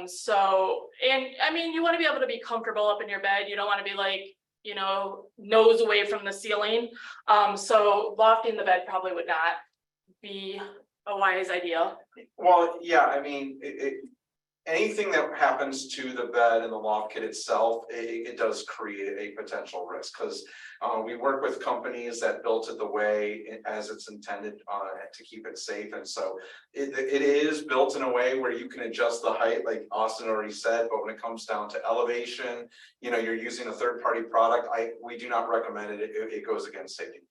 So, and I mean, you want to be able to be comfortable up in your bed. You don't want to be like, you know, nose away from the ceiling. So lofting the bed probably would not be a wise idea. Well, yeah, I mean, anything that happens to the bed and the loft kit itself, it does create a potential risk, because we work with companies that built it the way as it's intended to keep it safe. And so it is built in a way where you can adjust the height, like Austin already said, but when it comes down to elevation, you know, you're using a third-party product, we do not recommend it. It goes against safety.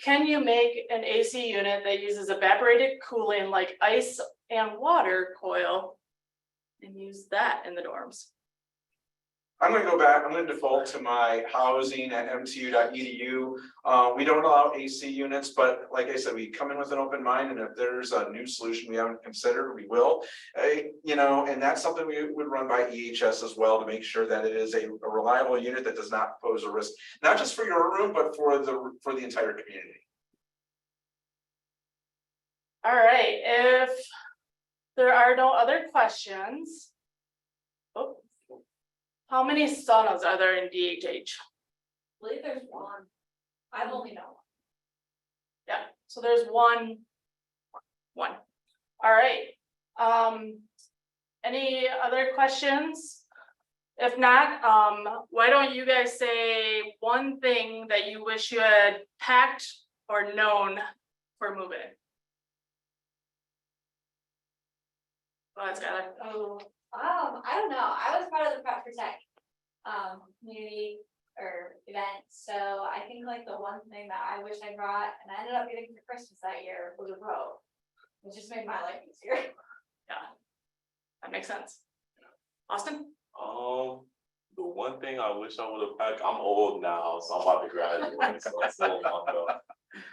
Can you make an AC unit that uses evaporated cooling like ice and water coil and use that in the dorms? I'm going to go back. I'm going to default to my housing at mtu.edu. We don't allow AC units, but like I said, we come in with an open mind, and if there's a new solution we haven't considered, we will. You know, and that's something we would run by EHS as well to make sure that it is a reliable unit that does not pose a risk, not just for your room, but for the entire community. All right, if there are no other questions. Oh. How many saunas are there in DHH? I believe there's one. I've only known one. Yeah, so there's one. All right. Any other questions? If not, why don't you guys say one thing that you wish you had packed or known for moving? Well, that's got it. Oh, I don't know, I was part of the Prep for Tech community or event, so I think like the one thing that I wish I brought, and I ended up getting for Christmas that year, was a rope. It just made my life easier. Yeah, that makes sense. Austin? The one thing I wish I would have packed, I'm old now, so I'm about to graduate, so it's still a long ago.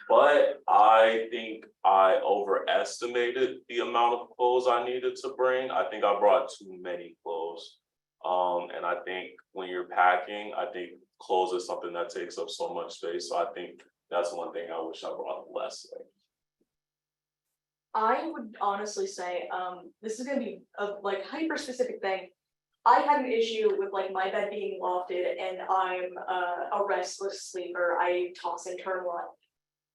But I think I overestimated the amount of clothes I needed to bring. I think I brought too many clothes. And I think when you're packing, I think clothes is something that takes up so much space. So I think that's one thing I wish I brought less of. I would honestly say, this is gonna be a like hyper specific thing. I had an issue with like my bed being lofted and I'm a restless sleeper. I toss and turn a lot.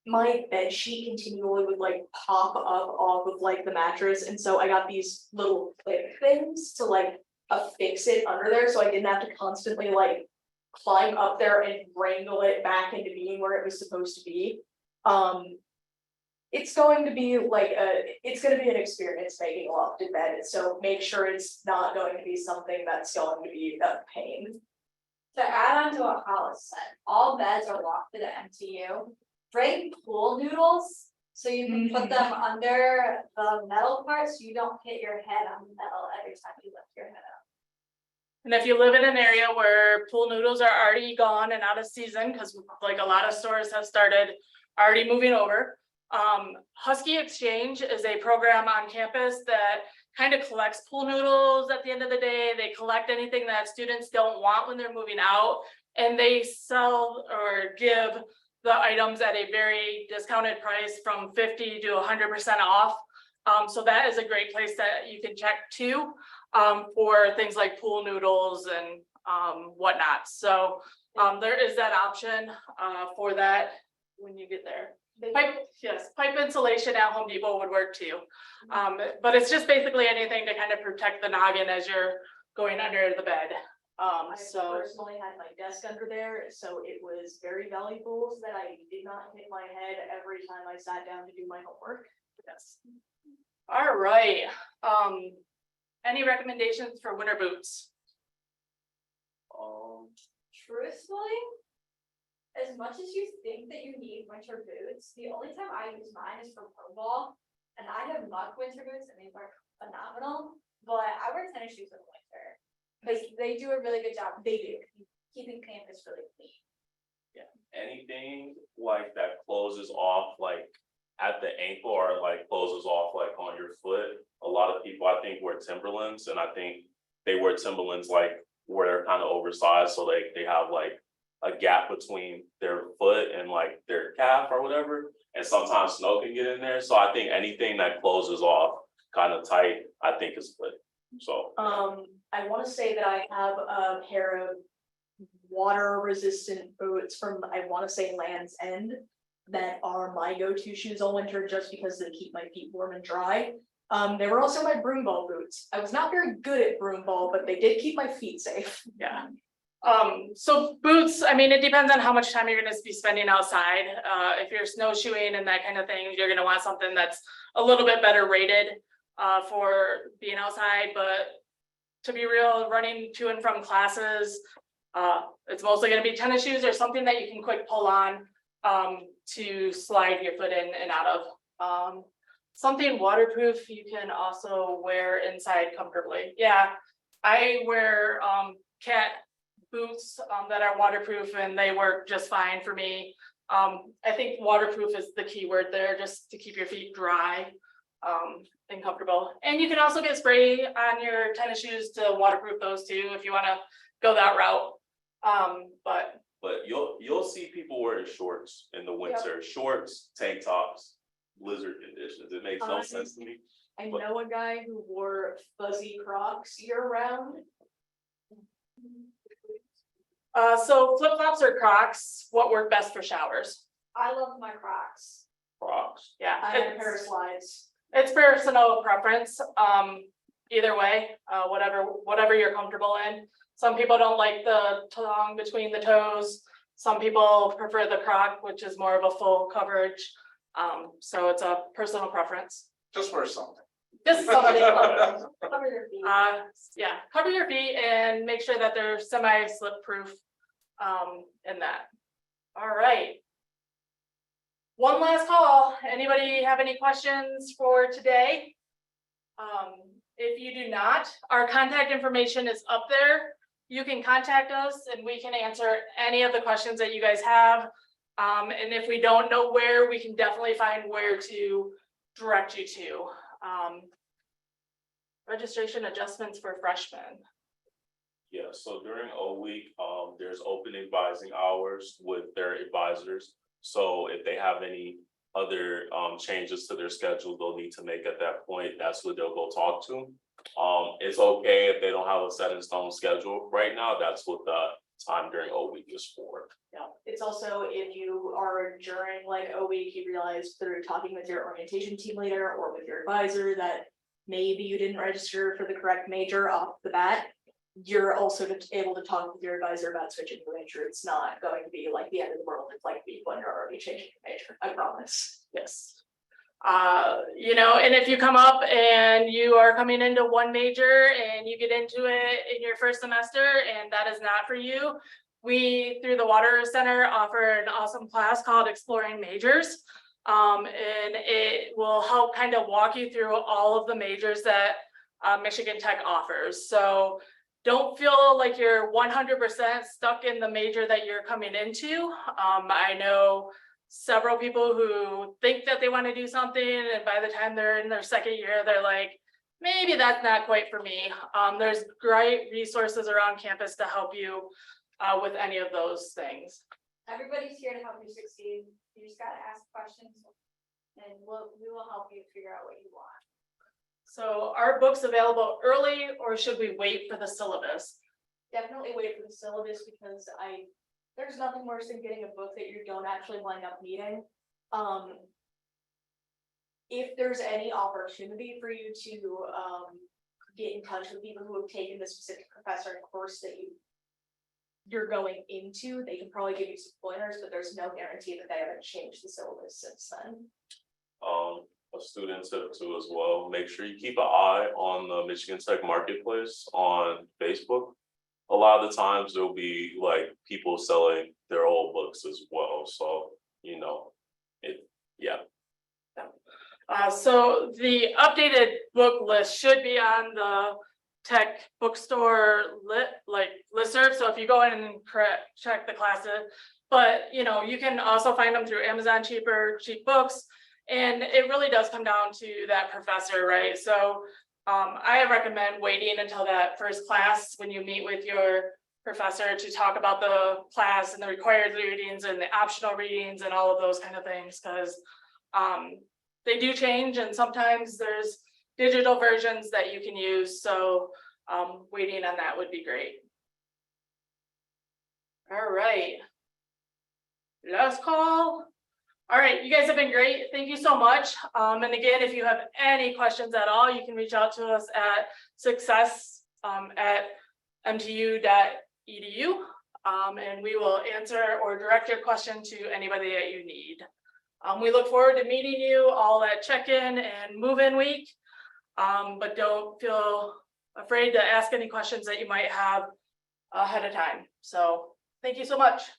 My bed sheet continually would like pop up off of like the mattress, and so I got these little clip things to like affix it under there, so I didn't have to constantly like climb up there and wrangle it back into being where it was supposed to be. It's going to be like it's gonna be an experience making a lofted bed, so make sure it's not going to be something that's going to be a pain. To add on to what Hollis said, all beds are lofted at MTU. Bring pool noodles, so you can put them under the metal part, so you don't hit your head on the metal every time you lift your head up. And if you live in an area where pool noodles are already gone and out of season, because like a lot of stores have started already moving over. Husky Exchange is a program on campus that kind of collects pool noodles at the end of the day. They collect anything that students don't want when they're moving out, and they sell or give the items at a very discounted price from 50 to 100% off. So that is a great place that you can check too, for things like pool noodles and whatnot. So there is that option for that when you get there. Pipe insulation at Home Depot would work too. But it's just basically anything to kind of protect the noggin as you're going under the bed. I So personally had my desk under there, so it was very valuable so that I did not hit my head every time I sat down to do my homework. yes. All right. Any recommendations for winter boots? Truthfully, as much as you think that you need winter boots, the only time I use mine is for pro ball. And I have muck winter boots and they work phenomenal, but I wear tennis shoes in the winter. Because they do a really good job. They do. Keeping campus really clean. Anything like that closes off like at the ankle or like closes off like on your foot. A lot of people I think wear Timberlands, and I think they wear Timberlands like where they're kind of oversized, so they have like a gap between their foot and like their calf or whatever. And sometimes snow can get in there. So I think anything that closes off kind of tight, I think is good. So I want to say that I have a pair of water resistant boots from, I want to say, Land's End, that are my go-to shoes all winter just because they keep my feet warm and dry. They were also my broom ball boots. I was not very good at broom ball, but they did keep my feet safe. Yeah. So boots, I mean, it depends on how much time you're gonna be spending outside. If you're snowshoeing and that kind of thing, you're gonna want something that's a little bit better rated for being outside, but to be real, running to and from classes, it's mostly gonna be tennis shoes or something that you can quick pull on to slide your foot in and out of. Something waterproof you can also wear inside comfortably. Yeah, I wear cat boots that are waterproof and they work just fine for me. I think waterproof is the key word there, just to keep your feet dry and comfortable. And you can also get spray on your tennis shoes to waterproof those too if you want to go that route. but you'll see people wearing shorts in the winter, shorts, tank tops, blizzard conditions. It makes no sense to me. I know a guy who wore fuzzy Crocs year round. So flip flops or Crocs, what work best for showers? I love my Crocs. Crocs. Yeah, I had a pair of slides. it's personal preference. Either way, whatever you're comfortable in. Some people don't like the tongue between the toes. Some people prefer the croc, which is more of a full coverage. So it's a personal preference. Just wear something. Just somebody, Cover your feet. yeah, cover your feet and make sure that they're semi-slip proof in that. All right. One last call. Anybody have any questions for today? If you do not, our contact information is up there. You can contact us and we can answer any of the questions that you guys have. And if we don't know where, we can definitely find where to direct you to. Registration adjustments for freshmen. Yeah, so during O week, there's open advising hours with their advisors. So if they have any other changes to their schedule they'll need to make at that point, that's what they'll go talk to. It's okay if they don't have a set in stone schedule right now. That's what the time during O week is for. Yeah, it's also if you are during like a week, you realize through talking with your orientation team leader or with your advisor that maybe you didn't register for the correct major off the bat. You're also able to talk with your advisor about switching your major. It's not going to be like the end of the world. It's like week one, you're already changing your major. I promise. Yes. You know, and if you come up and you are coming into one major and you get into it in your first semester and that is not for you, we, through the Water Center, offer an awesome class called Exploring Majors. And it will help kind of walk you through all of the majors that Michigan Tech offers. So don't feel like you're 100% stuck in the major that you're coming into. I know several people who think that they want to do something, and by the time they're in their second year, they're like, maybe that's not quite for me. There's great resources around campus to help you with any of those things. Everybody's here to help you succeed. You just gotta ask questions and we will help you figure out what you want. So are books available early or should we wait for the syllabus? Definitely wait for the syllabus because there's nothing worse than getting a book that you don't actually wind up needing. If there's any opportunity for you to get in touch with people who have taken the specific professor and course that you're going into, they can probably give you some pointers, but there's no guarantee that they haven't changed the syllabus since then. A student tip too as well, make sure you keep an eye on the Michigan Tech Marketplace on Facebook. A lot of the times there'll be like people selling their old books as well. So, you know, yeah. So the updated book list should be on the Tech bookstore listserv. So if you go in and check the classes, but you know, you can also find them through Amazon cheap books. And it really does come down to that professor, right? So I recommend waiting until that first class when you meet with your professor to talk about the class and the required readings and the optional readings and all of those kind of things, because they do change and sometimes there's digital versions that you can use. So waiting on that would be great. All right. Last call. All right, you guys have been great. Thank you so much. And again, if you have any questions at all, you can reach out to us at success@mtu.edu. And we will answer or direct your question to anybody that you need. We look forward to meeting you all at check-in and move-in week. But don't feel afraid to ask any questions that you might have ahead of time. So thank you so much.